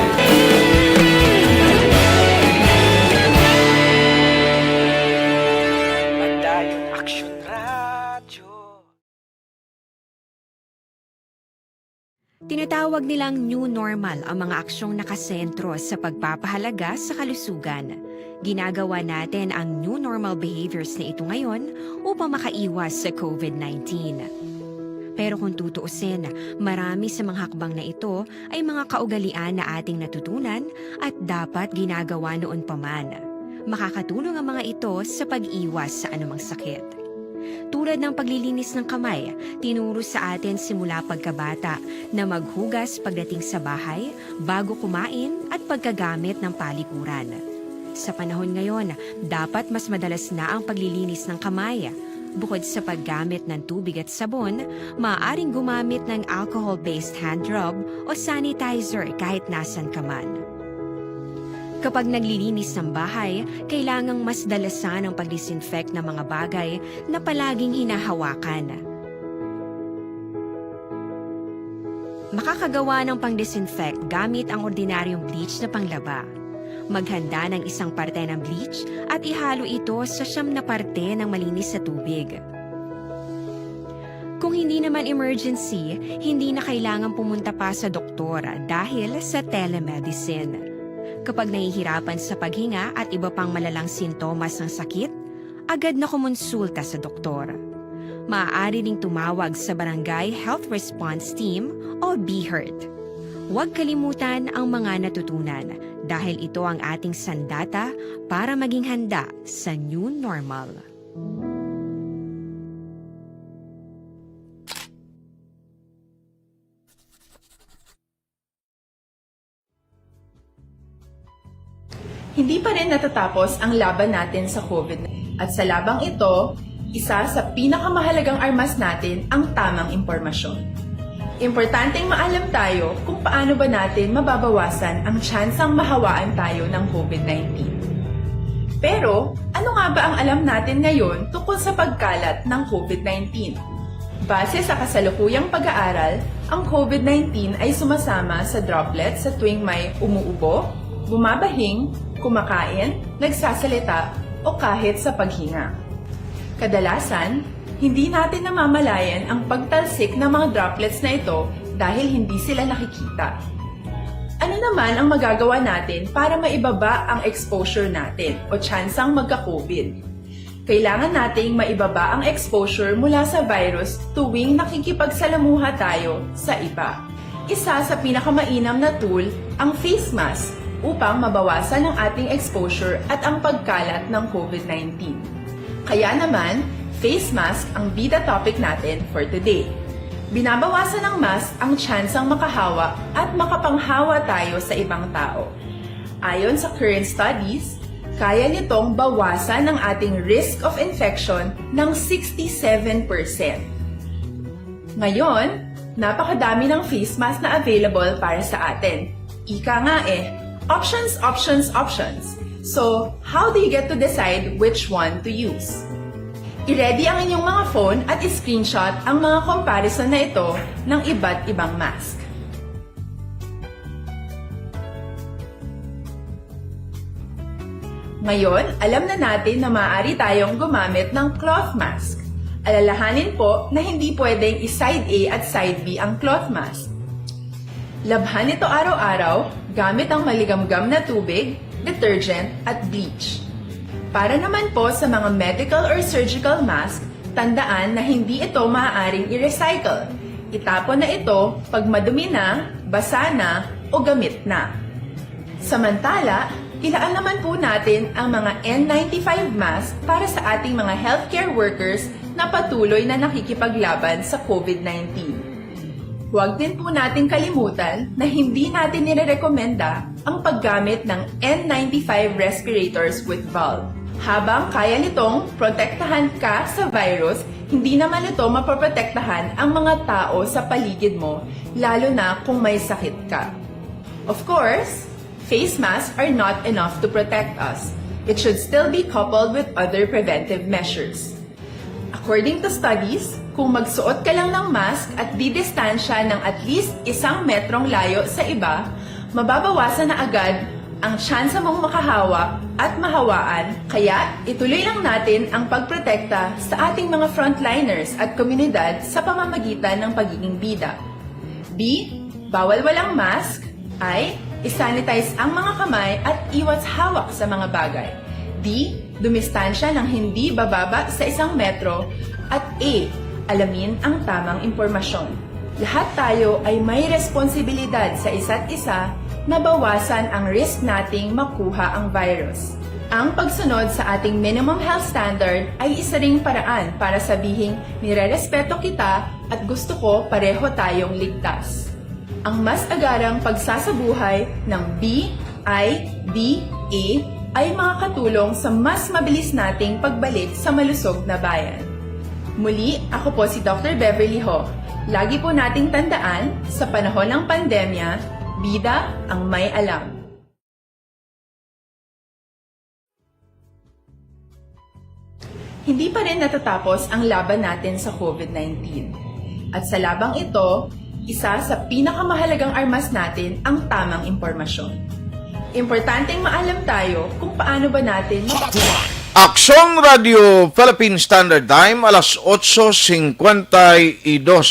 Tinatawag nilang new normal ang mga aksyong nakasentro sa pagpapahalaga sa kalusugan. Ginagawa natin ang new normal behaviors na ito ngayon upang makaiwas sa COVID-19. Pero kung tutuusin, marami sa mga hakbang na ito ay mga kaugalian na ating natutunan at dapat ginagawa noon pa man. Makakatulong ang mga ito sa pag-iwas sa anumang sakit. Tulad ng paglilinis ng kamay, tinuro sa atin simula pagkabata na maghugas pagdating sa bahay, bago kumain at pagkagamit ng palikuran. Sa panahon ngayon, dapat mas madalas na ang paglilinis ng kamay. Bukod sa paggamit ng tubig at sabon, maaaring gumamit ng alcohol-based hand rub o sanitizer kahit nasan ka man. Kapag naglilinis ng bahay, kailangang mas dalasan ang pag-disinfect ng mga bagay na palaging hinahawakan. Makakagawa ng pang-disinfect gamit ang ordinaryong bleach na panglaba. Maghanda ng isang parte ng bleach at ihalo ito sa 9 na parte ng malinis na tubig. Kung hindi naman emergency, hindi na kailangan pumunta pa sa doktor dahil sa telemedicine. Kapag nahihirapan sa paghinga at iba pang malalang sintomas ng sakit, agad na kumonsulta sa doktor. Maaari ring tumawag sa Barangay Health Response Team o BHERT. Huwag kalimutan ang mga natutunan dahil ito ang ating sandata para maging handa sa new normal. Hindi pa rin natatapos ang laban natin sa COVID-19. At sa labang ito, isa sa pinakamahalagang armas natin ang tamang impormasyon. Importanteng maalam tayo kung paano ba natin mababawasan ang tsansang mahawaan tayo ng COVID-19. Pero, ano nga ba ang alam natin ngayon tungkol sa pagkalat ng COVID-19? Base sa kasalukuyang pag-aaral, ang COVID-19 ay sumasama sa droplets sa tuwing may umuubo, bumabahing, kumakain, nagsasalita, o kahit sa paghinga. Kadalasan, hindi natin namamalayan ang pagtalsik ng mga droplets na ito dahil hindi sila nakikita. Ano naman ang magagawa natin para maibaba ang exposure natin o tsansang magka-COVID? Kailangan nating maibaba ang exposure mula sa virus tuwing nakikipagsalamuha tayo sa iba. Isa sa pinakamainam na tool ang face mask upang mabawasan ang ating exposure at ang pagkalat ng COVID-19. Kaya naman, face mask ang bida topic natin for today. Binabawasan ng mask ang tsansang makahawa at makapanghawa tayo sa ibang tao. Ayon sa current studies, kaya nitong bawasan ang ating risk of infection ng 67%. Ngayon, napakadami ng face mask na available para sa atin. Ika nga options, options, options. So, how do you get to decide which one to use? I-ready ang inyong mga phone at i-screenshot ang mga comparison na ito ng iba't ibang mask. Ngayon, alam na natin na maaari tayong gumamit ng cloth mask. Alalahanin po na hindi pwedeng i-side A at side B ang cloth mask. Labhan ito araw-araw gamit ang maligamgam na tubig, detergent at bleach. Para naman po sa mga medical or surgical mask, tandaan na hindi ito maaaring i-recycle. Itapon na ito pag madumi na, basa na o gamit na. Samantala, ilaan naman po natin ang mga N95 mask para sa ating mga healthcare workers na patuloy na nakikipaglaban sa COVID-19. Huwag din po natin kalimutan na hindi natin nirerekomenda ang paggamit ng N95 respirators with valve. Habang kaya nitong protektahan ka sa virus, hindi naman ito mapoprotektahan ang mga tao sa paligid mo, lalo na kung may sakit ka. Of course, face masks are not enough to protect us. It should still be coupled with other preventive measures. According to studies, kung magsuot ka lang ng mask at didistansya ng at least 1 metrong layo sa iba, mababawasan na agad ang tsansa mong makahawa at mahawaan. Kaya ituloy lang natin ang pagprotekta sa ating mga frontliners at komunidad sa pamamagitan ng pagiging bida. B. Bawal walang mask. I. Isanitize ang mga kamay at iwas hawak sa mga bagay. D. Dumistansya ng hindi bababa sa 1 metro. At A. Alamin ang tamang impormasyon. Lahat tayo ay may responsibilidad sa isa't isa na bawasan ang risk nating makuha ang virus. Ang pagsunod sa ating minimum health standard ay isa ring paraan para sabihing nirerespeto kita at gusto ko pareho tayong ligtas. Ang mas agarang pagsasabuhay ng B, I, D, A ay makakatulong sa mas mabilis nating pagbalik sa malusog na bayan. Muli, ako po si Dr. Beverly Ho. Lagi po nating tandaan, sa panahon ng pandemya, bida ang may alam. hindi pa rin natatapos ang laban natin sa COVID-19. At sa labang ito, isa sa pinakamahalagang armas natin ang tamang impormasyon. Importanteng maalam tayo kung paano ba natin Aksyon Radio Philippine Standard Time, alas 8:52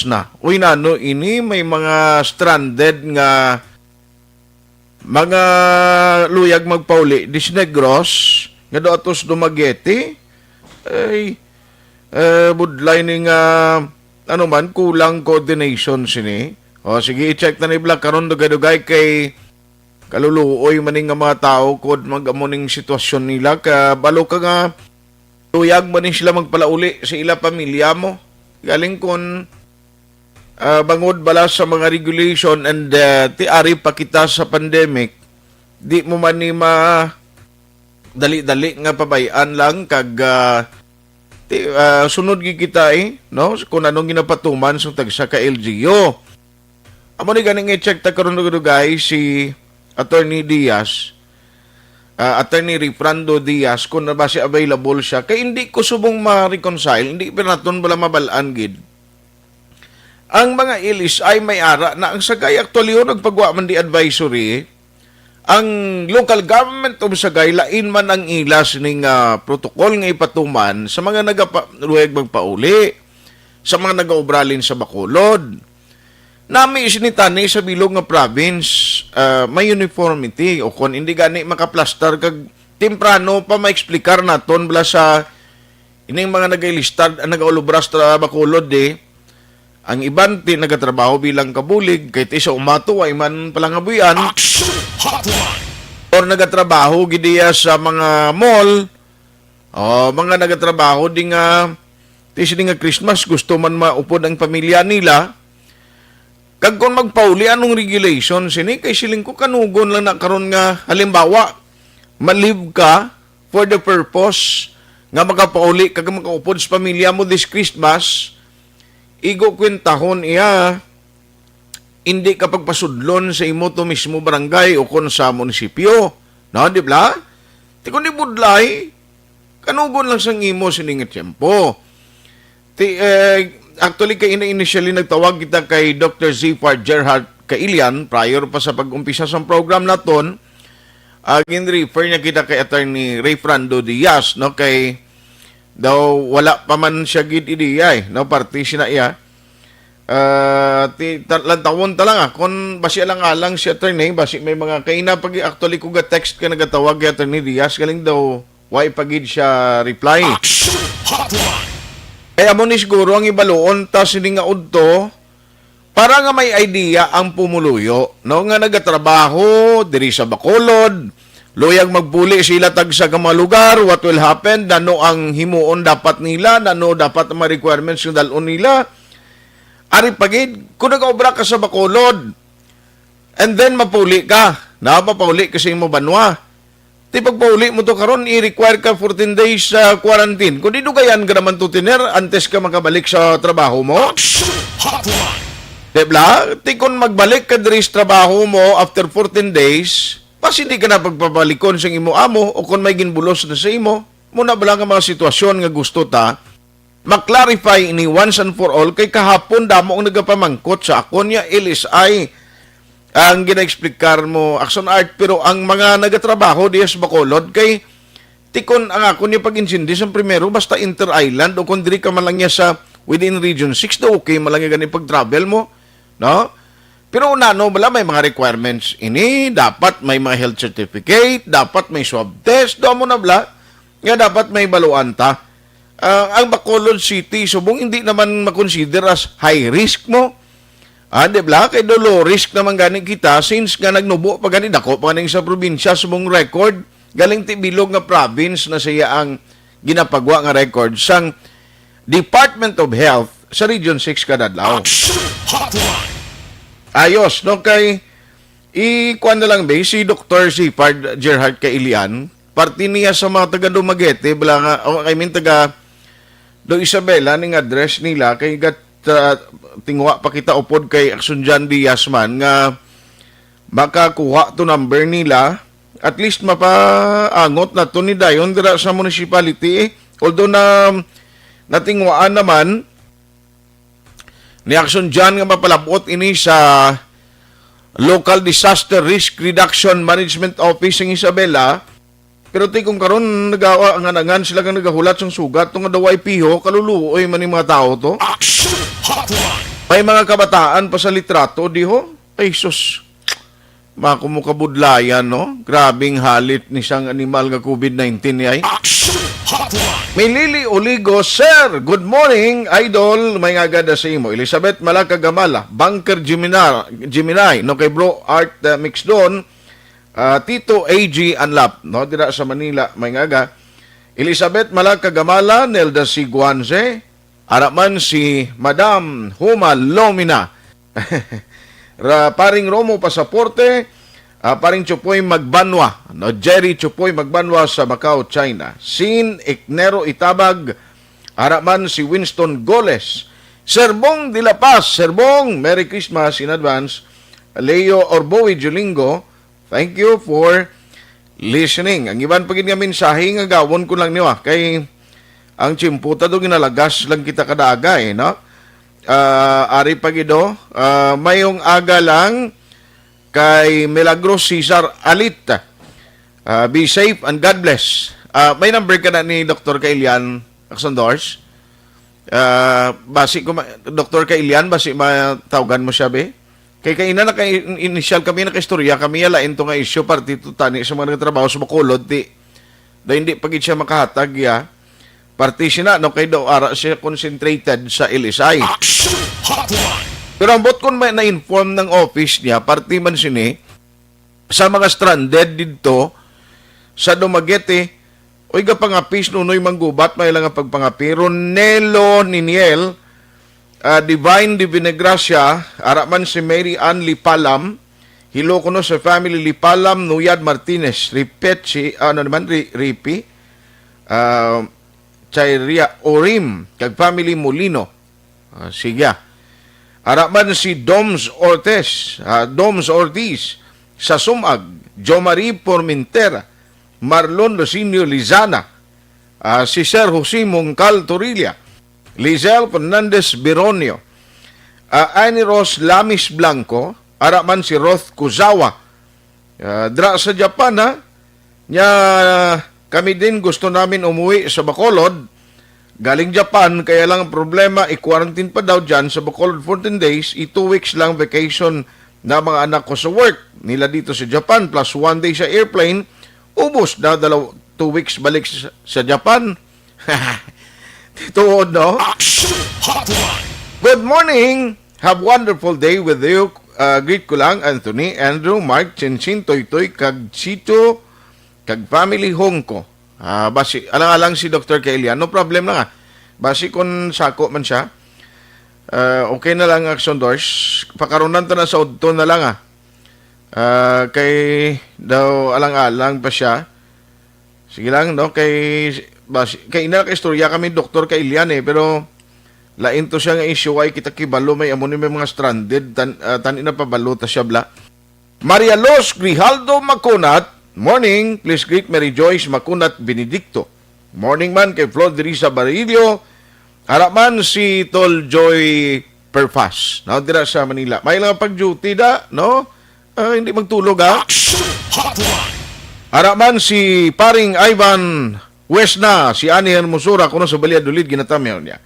na. Uy na, no, ini may mga stranded nga mga luyag magpauli, Disnegros, nga do atos Dumaguete, ay, budlay ni nga, ano man, kulang coordination sini. O, sige, i-check na ni Black, karon dugay-dugay kay kaluluoy maning nga mga tao kod magamuning sitwasyon nila kabalo ka nga tuyag maning sila magpalauli sa ila pamilya mo galing kon bangod bala sa mga regulation and tiari pa kita sa pandemic di mo man ni dali-dali nga pabayaan lang kag sunod gi kita no kung anong ginapatuman sa tagsa ka LGU amo ni ganing i-check ta karon dugay si Attorney Diaz, Attorney Refrando Diaz, kung na ba siya available siya, kaya hindi ko subong ma-reconcile, hindi pa natin wala mabalaan, gid. Ang mga ilis ay may ara na ang Sagay actually nagpagwa man di advisory, ang local government of Sagay, lain man ang ilas ning protocol nga ipatuman sa mga nagaluwag magpauli, sa mga nagaobralin sa Bacolod. Nami isinitani sa bilog nga province may uniformity o kung hindi gani makaplastar kag temprano pa maeksplikar naton bala sa ining mga nagailistad nagaulubras sa Bacolod ang iban ti nagatrabaho bilang kabulig kahit isa umato ay man palangabuyan or nagatrabaho gidiya sa mga mall o mga nagatrabaho di nga nga Christmas gusto man maupod ang pamilya nila. Kag kung magpauli anong regulation sini kay siling ko kanugon lang na karon nga halimbawa malib ka for the purpose nga makapauli kag makaupod sa pamilya mo this Christmas igo kwentahon iya hindi ka pagpasudlon sa imo to mismo barangay o kon sa munisipyo no di ba ti kun di budlay kanugon lang sang imo sini nga tiyempo ti actually, kay initially nagtawag kita kay Dr. Zifard Gerhard Kailian prior pa sa pag-umpisa sa program naton. Gin-refer niya kita kay Attorney Refrando Diaz, no? Kay daw wala pa man siya gid ideya, no? Party siya na iya. Lantawon talang kung basi alang-alang si Attorney, basi may mga kaina pag actually ko ga-text ka nagatawag kay Attorney Diaz, galing daw why pagid siya reply. Kaya mo ni siguro ang ibaluon ta sini nga udto para nga may idea ang pumuluyo no nga nagatrabaho diri sa Bacolod luyag magbuli sila tag sa mga lugar what will happen nano ang himuon dapat nila nano dapat ang requirements yung dalon nila ari pagid kung nagaobra ka sa Bacolod and then mapuli ka na mapuli kasi mo banwa ti pagpauli mo to karon i-require ka 14 days sa quarantine. Kung di dugayan ka naman to tiner antes ka makabalik sa trabaho mo. Debla, ti kung magbalik ka diri sa trabaho mo after 14 days, pas hindi ka na pagpabalikon sa imo amo o kung may ginbulos na sa imo, muna ba lang ang mga sitwasyon nga gusto ta, maklarify ini once and for all kay kahapon damo ang nagapamangkot sa akon niya LSI ang gina-explikar mo Action Art pero ang mga nagatrabaho diya sa Bacolod kay tikon ang ako niya pag-insindi sa primero basta inter-island o kung diri ka man lang niya sa within region 6 do okay man lang gani pag-travel mo no pero no bala may mga requirements ini dapat may mga health certificate dapat may swab test do mo na bala nga dapat may baluan ta ang Bacolod City subong hindi naman makonsider as high risk mo di ba? Kay low risk naman gani kita since nga nagnubo pa gani dako pa ganing sa probinsya sumong record galing ti bilog nga province na siya ang ginapagwa nga record sang Department of Health sa Region 6 kadadlaw. Ayos no kay ikuan na lang ba si Dr. Zifard Gerhard Kailian party niya sa mga taga Dumaguete bala nga I mean taga do Isabela ning address nila kay gat tingwa pa kita upod kay Aksunjan Diaz man nga makakuha to number nila at least mapaangot na to ni dayon dira sa municipality Although natingwaan naman ni Action dyan nga mapalabot ini sa Local Disaster Risk Reduction Management Office ng Isabela, pero kung karon nagawa sila nga nagahulat sang sugat tong daway piho kaluluoy man yung mga tao to. May mga kabataan pa sa litrato diho. Ay sus. Makumukabudlayan, no? Grabing halit ni siyang animal nga COVID-19 ay. May Lili Oligo, Sir, good morning, idol. May nga gada sa imo. Elizabeth Malakagamala, Bunker Gemini, no kay Bro Art Mix doon. Tito AG Anlap, no? Dira sa Manila, may nga Elizabeth Malakagamala, Nelda Siguanze, araman si Madam Huma Lomina. Paring Romo Pasaporte, paring Chupoy Magbanwa, no, Jerry Chupoy Magbanwa sa Macau, China. Sin Iknero Itabag, araman si Winston Goles. Serbong de la Paz, Serbong, Merry Christmas in advance. Leo Orboy Julingo, thank you for listening. Ang iban pagin nga mensahe nga gawon ko lang niwa kay ang chimputa do ginalagas lang kita kadaga no. Ari pagido, mayong aga lang kay Milagros Cesar Alit. Be safe and God bless. May number ka na ni Dr. Kailian Aksondors. Basi ko Dr. Kailian, basi matawagan mo siya be. Kay kaina na kay initial kami na kaistorya, kami yalain to nga issue partito tani sa mga nagtrabaho sa Bacolod ti. Da hindi pagit siya makahatag ya. Parti siya no kay daw ara siya concentrated sa LSI. Pero ang bot kon may na-inform ng office niya, parti man sini sa mga stranded dito sa Dumaguete, oy ga pangapis nunoy manggubat may lang pagpangapi. Ronelo Niniel, Divine Divinagracia, araman si Mary Ann Lipalam, hilo ko no sa family Lipalam, Nuyad Martinez, Ripet si, Ripi, Chairia Orim, kag family Molino. Sige. Araman si Doms Ortiz sa Sumag, Jomari Pormentera, Marlon Lucinio Lizana, si Sir Jose Mongcal Torilla, Lizelle Fernandez Bironio, Annie Ros Lamis Blanco, araman si Roth Kuzawa. Dra sa Japan ha, nya kami din gusto namin umuwi sa Bacolod. Galing Japan, kaya lang ang problema, i-quarantine pa daw dyan sa Bacolod 14 days, 2 weeks lang vacation na mga anak ko sa work nila dito sa Japan, plus 1 day sa airplane, ubos na 2 weeks balik sa Japan. Tuod, no? Good morning! Have wonderful day with you. Greet ko lang, Anthony, Andrew, Mark, Chinchin, Toy, kag Chito, kag family home ko. Basi, alang-alang si Dr. Kailian, no problem na nga. Basi kung sako man siya, okay na lang Action Doors. Pakarunan to na sa udto na lang kay daw alang-alang pa siya. Sige lang, no? Kay ina istorya kami Dr. Kailian pero lain to siya nga issue ay kita kibalo may amo ni may mga stranded tani na pabalota siya bla. Maria Los Grijaldo Maconat, morning, please greet Mary Joyce Maconat Benedicto. Morning man kay Flor Derisa Barillo. Haraman si Tol Joy Perfas. No, dira sa Manila. May lang pag-duty da, no? Hindi magtulog Haraman si paring Ivan Wesna, si Ani Hermosura kuno sa Valladolid ginatamaw niya.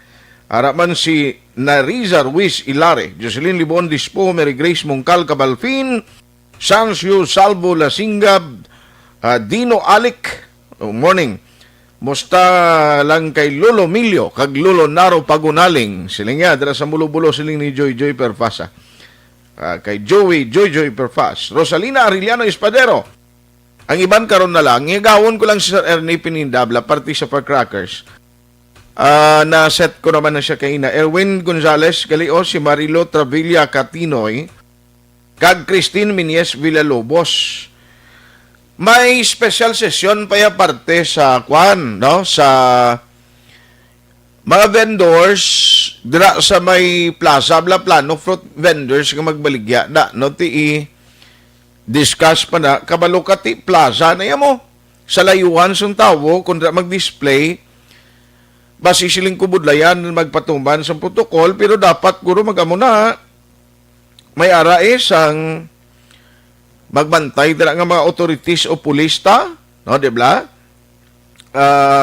Haraman si Nariza Ruiz Ilare, Jocelyn Libon Dispo, Mary Grace Mongcal Cabalfin, Sancio Salvo Lasingab, Dino Alik, morning. Musta lang kay Lolo Milio, kag Lolo Naro Pagunaling, siling nga, dara sa Mulo-Bulo, siling ni Joy Perfasa. Kay Joy Perfas. Rosalina Arellano Espadero. Ang iban karon na lang, igawon ko lang si Sir Ernie Pinindabla, party sa Crackers. Na-set ko naman na siya kay na Erwin Gonzalez, Galio, si Marilo Travilla Catinoy, kag Christine Minies Villalobos. May special session pa ya parte sa kwan, no? Sa mga vendors dira sa may plaza bla plano fruit vendors nga magbaligya da no ti discuss pa na kabalo ka ti plaza na mo sa layuan sung tawo kun mag-display basi siling kubudlayan magpatuman sa protokol, pero dapat guro mag-amo na may ara sang magbantay dala nga mga authorities o pulista, no, di ba?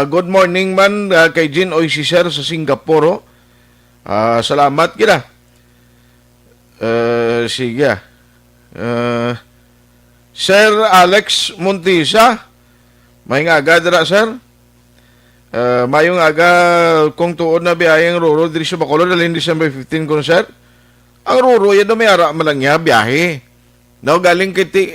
Good morning man kay Jean Oisiser sa Singapore. Salamat kita. Sige. Sir Alex Montisa, may nga aga dira, sir. Mayong aga kung tuod na biyayang Roro diri sa Bacolod dalhin December 15 kun, sir. Ang Roro yan may ara malang niya biyahe. No, galing kiti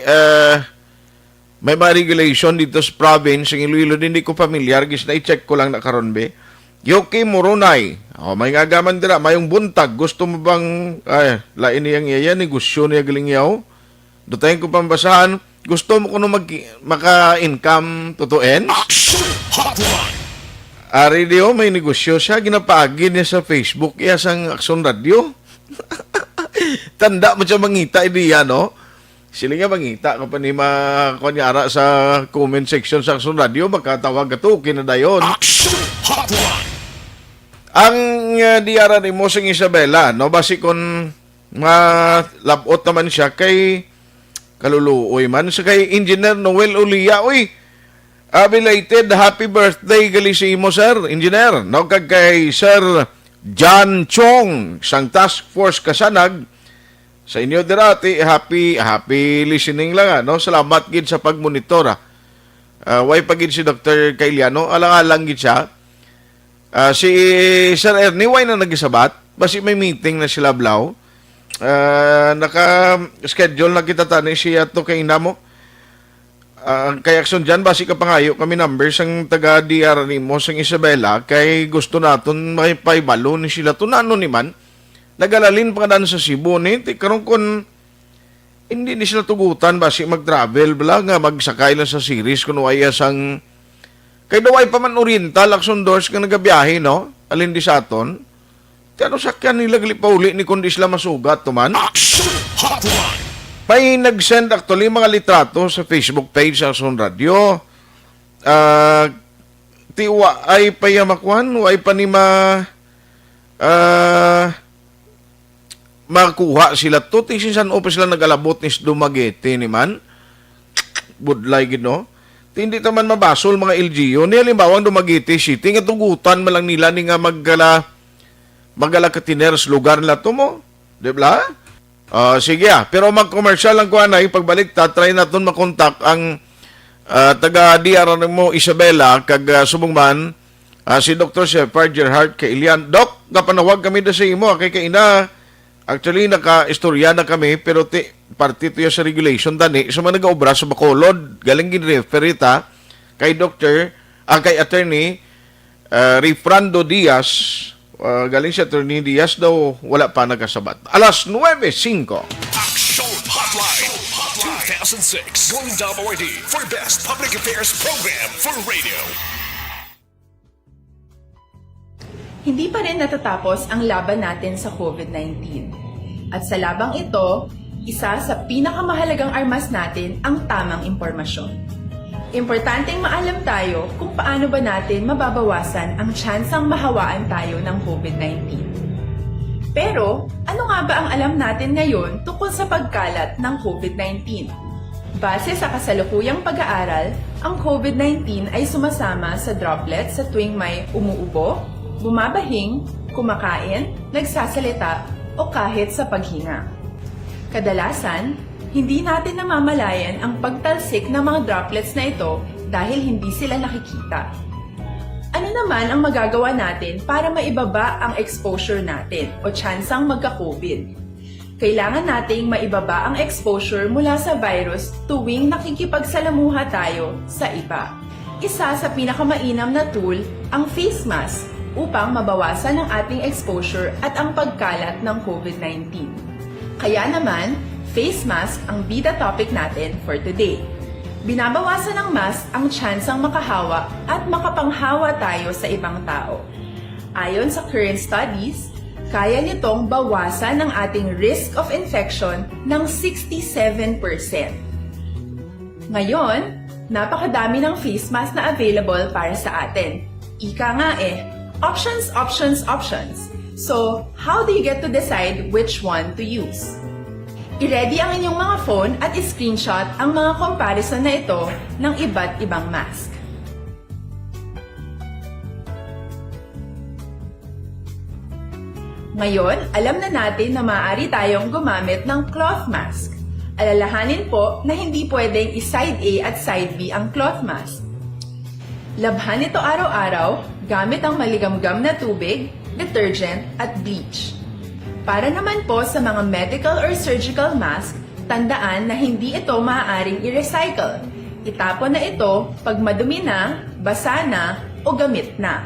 may mga regulation dito sa province ng Iloilo, hindi ko familiar, gis na i-check ko lang na karon be. Yoki Moronay, may nga gaman dira, mayong buntag, gusto mo bang lain niyang iya negosyo niya galing yaw? Dutayin ko pambasahan, gusto mo kuno maka-income tutuin? Radio, may negosyo siya, ginapagi niya sa Facebook, sang Aksyon Radio. Tanda mo siya mangita, ideya, no? Sila nga mangita kapag ni kunyara sa comment section sa Aksyon Radio, makatawag ato, kinadayon. Ang diara ni Mosing Isabela, no, basi kon malabot naman siya kay kaluluoy man sa kay Engineer Noel Ulia. Uy, belated happy birthday gali si mo, sir, Engineer. No, kay Sir John Chong, sang Task Force Kasanag, sa inyo dirati, happy listening lang, no? Salamat gid sa pagmonitor. Way pagid si Dr. Kailiano, alang-alang gid siya. Si Sir Ernie, way na nagisabat, basi may meeting na sila Blau. Naka-schedule na kita tani siya to kay Inamo. Kay Aksyon dyan, basi ka pangayo kami numbers ang taga-DR ni mo sang Isabela, kay gusto naton may paibalo ni sila to na ano ni man. Nagalalin pa dan sa Cebu ni karon kon hindi ni sila tugutan basi mag-travel bala nga magsakay lang sa series kuno ay sang kay daway pa man Oriental Aksyon Doors nga nagabiyahe, no, alin di sa aton tiano sakyan nila gali pauli ni kundi sila masugat to man. May nag-send actually mga litrato sa Facebook page sa Aksyon Radio. Tiwa ay payamakwan way pa ni makuha sila to, tisinsan opa sila nagalabot ni Dumaguete ni man. Budlay gid, no? Hindi taman mabasol mga LGU. Ni halimbawa Dumaguete City, nga tugutan malang nila ni nga magala katiners lugar nila to mo. Diba? Sige pero mag-commercial lang ko anay, pagbalik try natin makontak ang taga-DR mo Isabela, kag subungman, si Dr. Shepard Gerhard Kailian. Doc, kapanawag kami na sa imo, kay kaina. Actually, naka-istorya na kami, pero parte ito sa regulation tani. So, mga nag-obra sa Bacolod, galing gin-referita kay kay Attorney Rifrando Diaz. Galing si Attorney Diaz daw, wala pa nagkasabat. Alas 9:05. Action Hotline 2006 Golden Dome Award for Best Public Affairs Program for Radio. Hindi pa rin natatapos ang laban natin sa COVID-19. At sa labang ito, isa sa pinakamahalagang armas natin ang tamang impormasyon. Importanteng maalam tayo kung paano ba natin mababawasan ang tsansang mahawaan tayo ng COVID-19. Pero, ano nga ba ang alam natin ngayon tungkol sa pagkalat ng COVID-19? Base sa kasalukuyang pag-aaral, ang COVID-19 ay sumasama sa droplets sa tuwing may umuubo, bumabahing, kumakain, nagsasalita, o kahit sa paghinga. Kadalasan, hindi natin namamalayan ang pagtalsik ng mga droplets na ito dahil hindi sila nakikita. Ano naman ang magagawa natin para maibaba ang exposure natin o tsansang magka-COVID? Kailangan nating maibaba ang exposure mula sa virus tuwing nakikipagsalamuha tayo sa iba. Isa sa pinakamainam na tool, ang face mask, upang mabawasan ang ating exposure at ang pagkalat ng COVID-19. Kaya naman, face mask ang bida topic natin for today. Binabawasan ng mask ang tsansang makahawa at makapanghawa tayo sa ibang tao. Ayon sa current studies, kaya nitong bawasan ang ating risk of infection ng 67%. Ngayon, napakadami ng face mask na available para sa atin. Ika nga Options, options, options. So, how do you get to decide which one to use? I-ready ang inyong mga phone at i-screenshot ang mga comparison na ito ng iba't ibang mask. Ngayon, alam na natin na maaari tayong gumamit ng cloth mask. Alalahanin po na hindi pwedeng i-side A at side B ang cloth mask. Labhan ito araw-araw gamit ang maligamgam na tubig, detergent at bleach. Para naman po sa mga medical or surgical mask, tandaan na hindi ito maaaring i-recycle. Itapon na ito pag madumi na, basa na, o gamit na.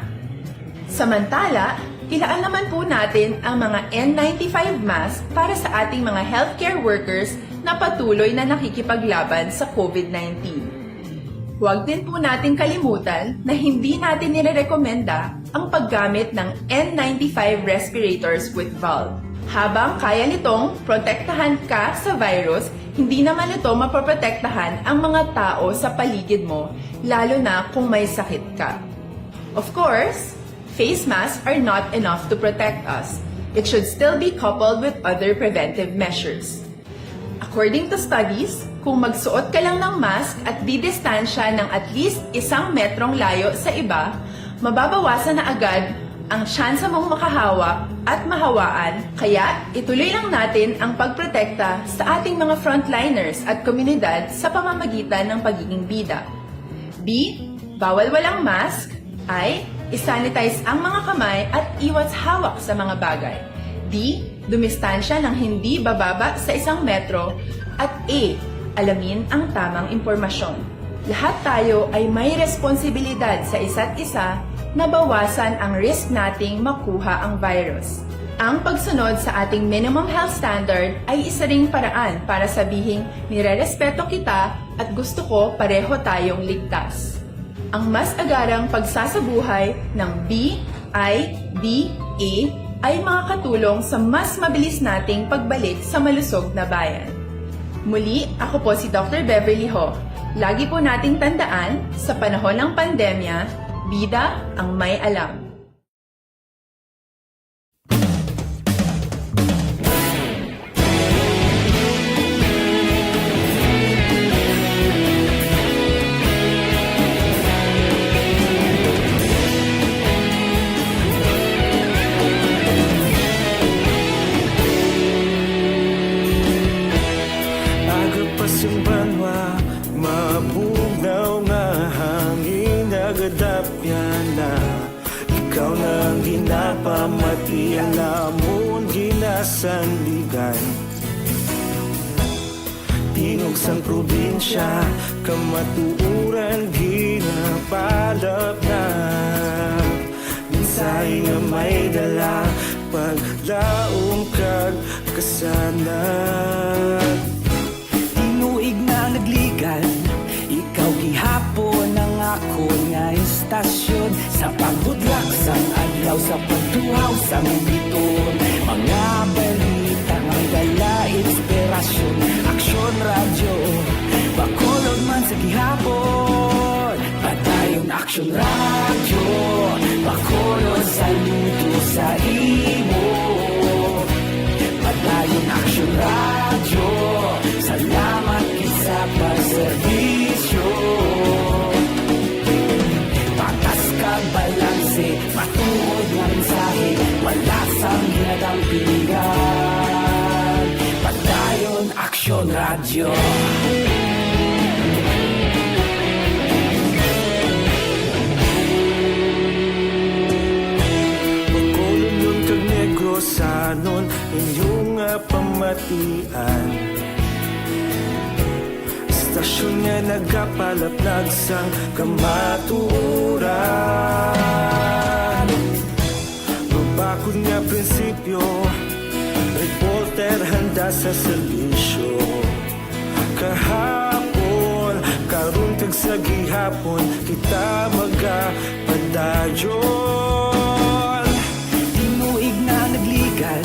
Samantala, ilaan naman po natin ang mga N95 mask para sa ating mga healthcare workers na patuloy na nakikipaglaban sa COVID-19. Huwag din po natin kalimutan na hindi natin nirerekomenda ang paggamit ng N95 respirators with valve. Habang kaya nitong protektahan ka sa virus, hindi naman ito mapoprotektahan ang mga tao sa paligid mo, lalo na kung may sakit ka. Of course, face masks are not enough to protect us. It should still be coupled with other preventive measures. According to studies, kung magsuot ka lang ng mask at didistansya ng at least 1 metrong layo sa iba, mababawasan na agad ang tsansa mong makahawak at mahawaan, kaya ituloy lang natin ang pagprotekta sa ating mga frontliners at komunidad sa pamamagitan ng pagiging bida. B. Bawal walang mask. I. Isanitize ang mga kamay at iwas hawak sa mga bagay. D. Dumistansya ng hindi bababa sa 1 metro. At A. Alamin ang tamang impormasyon. Lahat tayo ay may responsibilidad sa isa't isa na bawasan ang risk nating makuha ang virus. Ang pagsunod sa ating minimum health standard ay isa ring paraan para sabihing nirerespeto kita at gusto ko pareho tayong ligtas. Ang mas agarang pagsasabuhay ng BIDA ay makakatulong sa mas mabilis nating pagbalik sa malusog na bayan. Muli, ako po si Dr. Beverly Ho. Lagi po nating tandaan, sa panahon ng pandemya, bida ang may alam. Agapasing banwa, mabugnaw nga hangin nagadapyan na. Ikaw na ang ginapamatian namon ginasanligan. Tingog sang probinsya, kamatuuran ginapalap na. Minsay nga may dala, paglaom kag kasanag. Tinuig na nagligan, ikaw gihapon ang ako nga istasyon. Sa pagbudlak sang adlaw, sa pagtuhaw sang biton. Mga balita nga dala inspirasyon. Aksyon radyo, bakolod man sa gihapon. Padayon aksyon radyo, bakolod sa luto sa imo. Padayon aksyon radyo, salamat sa pagserbisyo. Patas kag balanse, matuod nga mensahe, wala sang ginadampingan. Padayon aksyon radyo. Bakolod nun kag negros sanon inyong pamatian. Stasyon nga nagapalaplag sang kamatuuran. Mabakod nga prinsipyo, reporter handa sa serbisyo. Kahapon, karon kag sa gihapon, kita magapadayon. Tinuig na nagligan,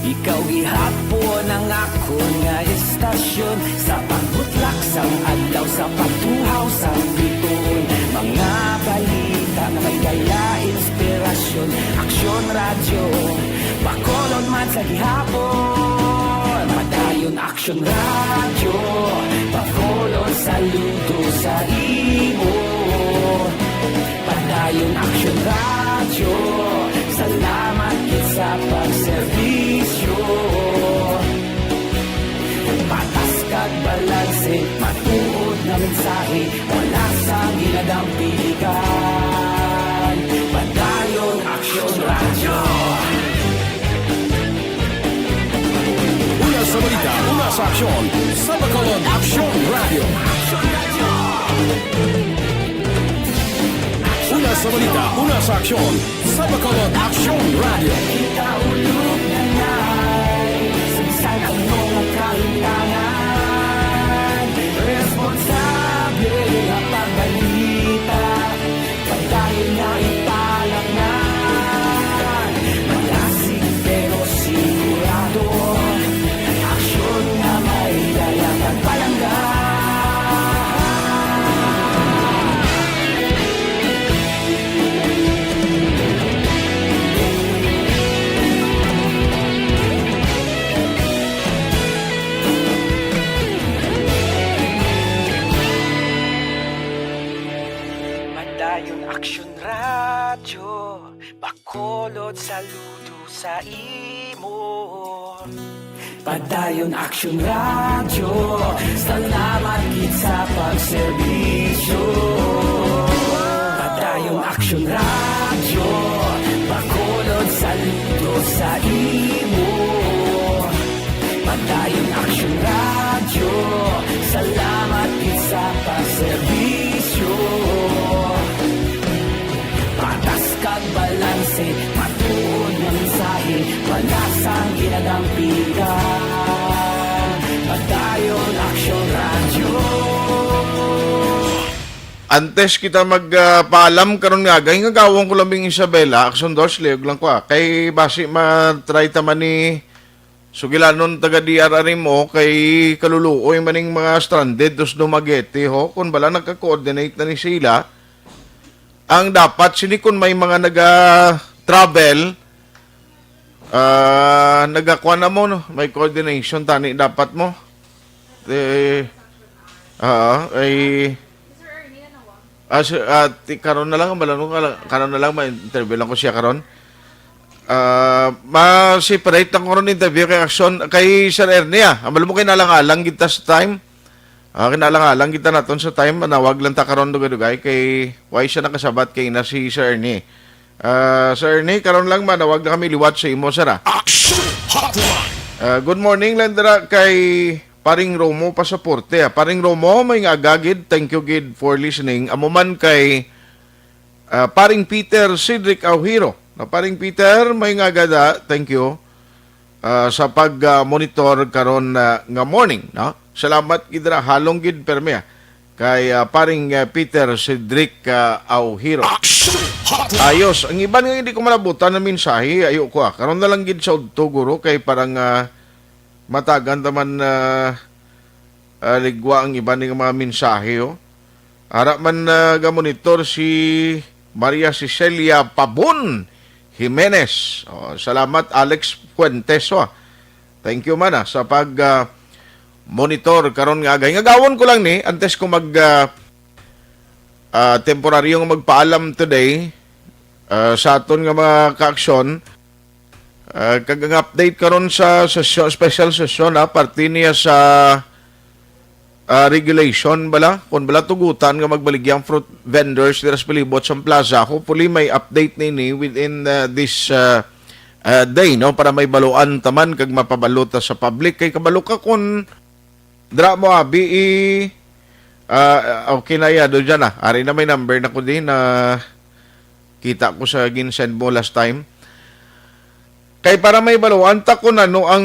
ikaw gihapon ang ako nga istasyon. Sa pagbutlak sang adlaw, sa pagtuhaw sang biton. Mga balita na may dala inspirasyon. sa gihapon. Padayon Action Radio, pakolon saludo sa imo. Padayon Action Radio, salamat gid sa pagserbisyo. Patas kag balanse, matuod na mensahe, wala sa ginadampigan. Padayon Action Radio. Una sa balita, una sa aksyon, sa Bacolod Action Radio. Una sa balita, una sa aksyon, sa Bacolod Action Radio. Kaulog na ngay, saan ang mga kahintangan. Responsable na pagbalita, pagdahil na ipalang na. Malasig pero sigurado, aksyon na may dalang palangga. Padayon Action Radio, Bacolod saludo sa imo. Padayon Action Radio, salamat gid sa pagserbisyo. Padayon Action Radio, Bacolod saludo sa imo. Padayon Action Radio, salamat gid sa pagserbisyo. Patas kag balanse, matuod na mensahe, wala sang ginadampigan. Padayon Action Radio. Antes kita magpaalam karon nga gay nga gawon ko labing Isabela, Action Doors liog lang ko kay basi ma-try taman ni sugilanon taga DRR mo kay kaluluoy maning mga stranded dos Dumaguete ho kun bala nagka-coordinate na ni sila. Ang dapat sini kun may mga naga-travel nagakuha na mo no? May coordination tani dapat mo karon na lang karon na lang ma-interview lang ko siya karon. Ma-separate lang ko ron interview kay Action kay Sir Ernie Amal mo kay nalang-alang kita sa time. Kinalang-alang kita naton sa time. Manawag lang ta karon dugay-dugay kay why siya nakasabat kay na si Sir Ernie. Sir Ernie, karon lang manawag na kami liwat sa imo, sir. Action Hotline. Good morning, Landra, kay Paring Romo Pasaporte. Paring Romo, may nga agagid. Thank you, gid, for listening. Amo man kay Paring Peter Cedric Auhiro. Paring Peter, may nga agada. Thank you sa pag-monitor karon nga morning. No? Salamat, gidra. Halong gid permea. Kay Paring Peter Cedric Auhiro. Ayos. Ang iban nga hindi ko malabutan na mensahe. Ayo ko karon na lang gid sa udto, guro. Kay parang matagan taman ligwa ang iba ng mga mensahe. Ara man ga-monitor si Maria Cecilia Pabon Jimenez. Salamat Alex Fuentes. Thank you man sa pag monitor karon nga agay. Nga gawon ko lang ni antes ko mag temporaryong magpaalam today sa aton nga mga ka-aksyon. Kagang update karon sa session, special session parte niya sa regulation bala kun bala tugutan nga magbaligyang fruit vendors dira sa palibot sa plaza. Hopefully may update nini within this day no para may baluan taman kag mapabalota sa public kay kabalo ka kun dra mo abi okay na ya do dyan ari na may number na ko din na kita ko sa ginsend mo last time. Kay para may baluan ta ko na no ang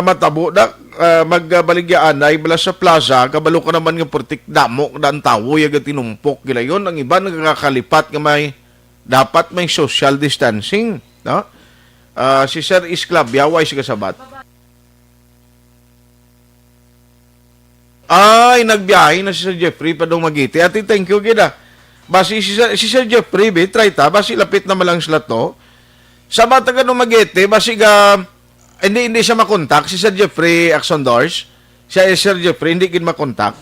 matabo da magbaligyaan ay bala sa plaza kabalo ka naman nga portik damo dan tawo yaga tinumpok gila yon ang iba nagkakalipat nga may dapat may social distancing no si Sir Isclab yaway si kasabat ay nagbiyahe na si Sir Jeffrey pa daw Magiti ati thank you gida basi si Sir Jeffrey try ta basi lapit na malang sila to sa batagan ng Magete basi ga Hindi siya makontak. Si Sir Jeffrey Axondors, siya Sir Jeffrey, hindi kin makontak.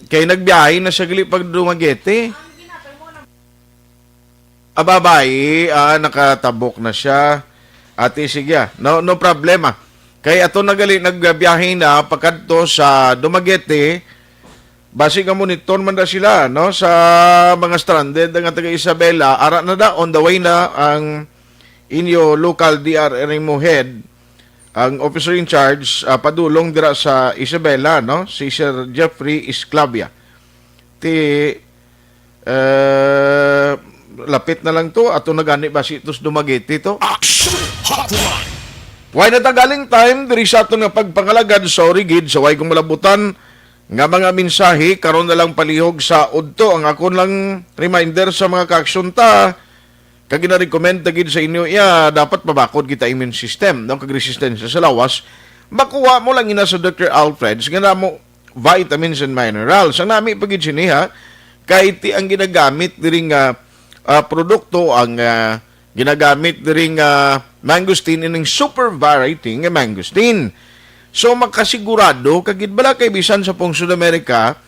Kay nagbiyahe na siya gali pag Dumaguete. Ababay, nakatabok na siya. Ate, sige, no problema. Kay ato nagbiyahe na pagkadto sa Dumaguete, basi nga monitor man na sila, no, sa mga stranded nga taga Isabela, ara na da, on the way na ang inyo local DRRMO head, ang officer in charge, padulong dira sa Isabela, no, si Sir Jeffrey Esclavia. Lapit na lang to, ato nagani ba si itos Dumaguete to? Why natagaling time, diri sa ato nga pagpangalagad, sorry gid, sa way kong malabutan, nga mga mensahe, karon na lang palihog sa udto, ang akon lang reminder sa mga kaaksyon ta, kag gina-recommend gid sa inyo, dapat mabakod kita immune system, no, kag resistensya sa lawas, makuha mo lang ina sa Dr. Alfred's, nga mo vitamins and minerals. Ang nami pagid siniha, kahit ang ginagamit diri nga produkto ang ginagamit diri nga mangosteen ining super variety nga mangosteen. So makasigurado kagid bala kay bisan sa pong South America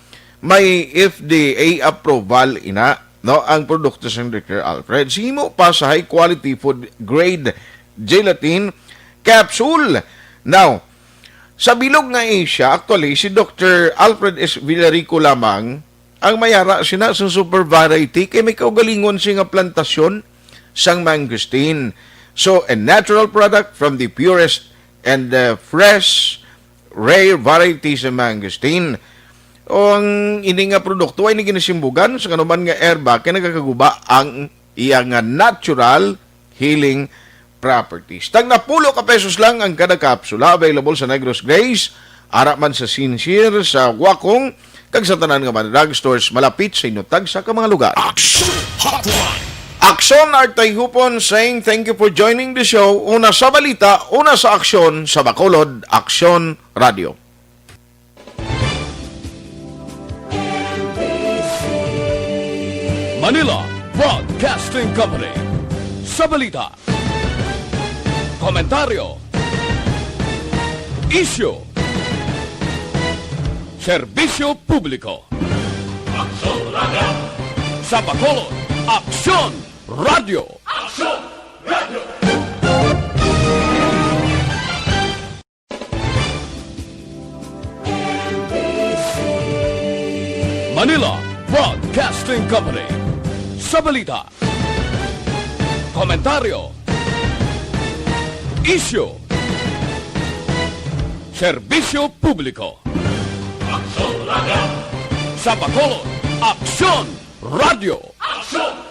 may FDA approval ina, no, ang produkto sa Dr. Alfred. Himo pa sa high quality food grade gelatin capsule. Now, sa bilog nga Asia, actually si Dr. Alfred S. Villarico lamang ang mayara sina sa super variety kay may kaugalingon siya nga plantasyon sang mangosteen. So, a natural product from the purest and fresh, rare varieties of mangosteen. O ang ini nga produkto ay ginasimbugan sa kanuman nga herba kay nagakaguba ang iya nga natural healing properties. Tag na 10 pesos lang ang kada kapsula, available sa Negros Grace, ara man sa Sincere, sa Wakong, kag sa tanan nga mga drugstores malapit sa inyo tag sa mga lugar. Aksyon Artay Hupon saying thank you for joining the show. Una sa balita, una sa aksyon sa Bacolod, Aksyon Radio. Manila Broadcasting Company. Sa balita, komentaryo, issue, serbisyo publiko. Aksyon Radio. Sa Bacolod, Aksyon Radio. Aksyon Radio. Manila Broadcasting Company. Sa balita, komentaryo, issue, serbisyo publiko. Aksyon Radio. Sa Bacolod, Aksyon Radio. Aksyon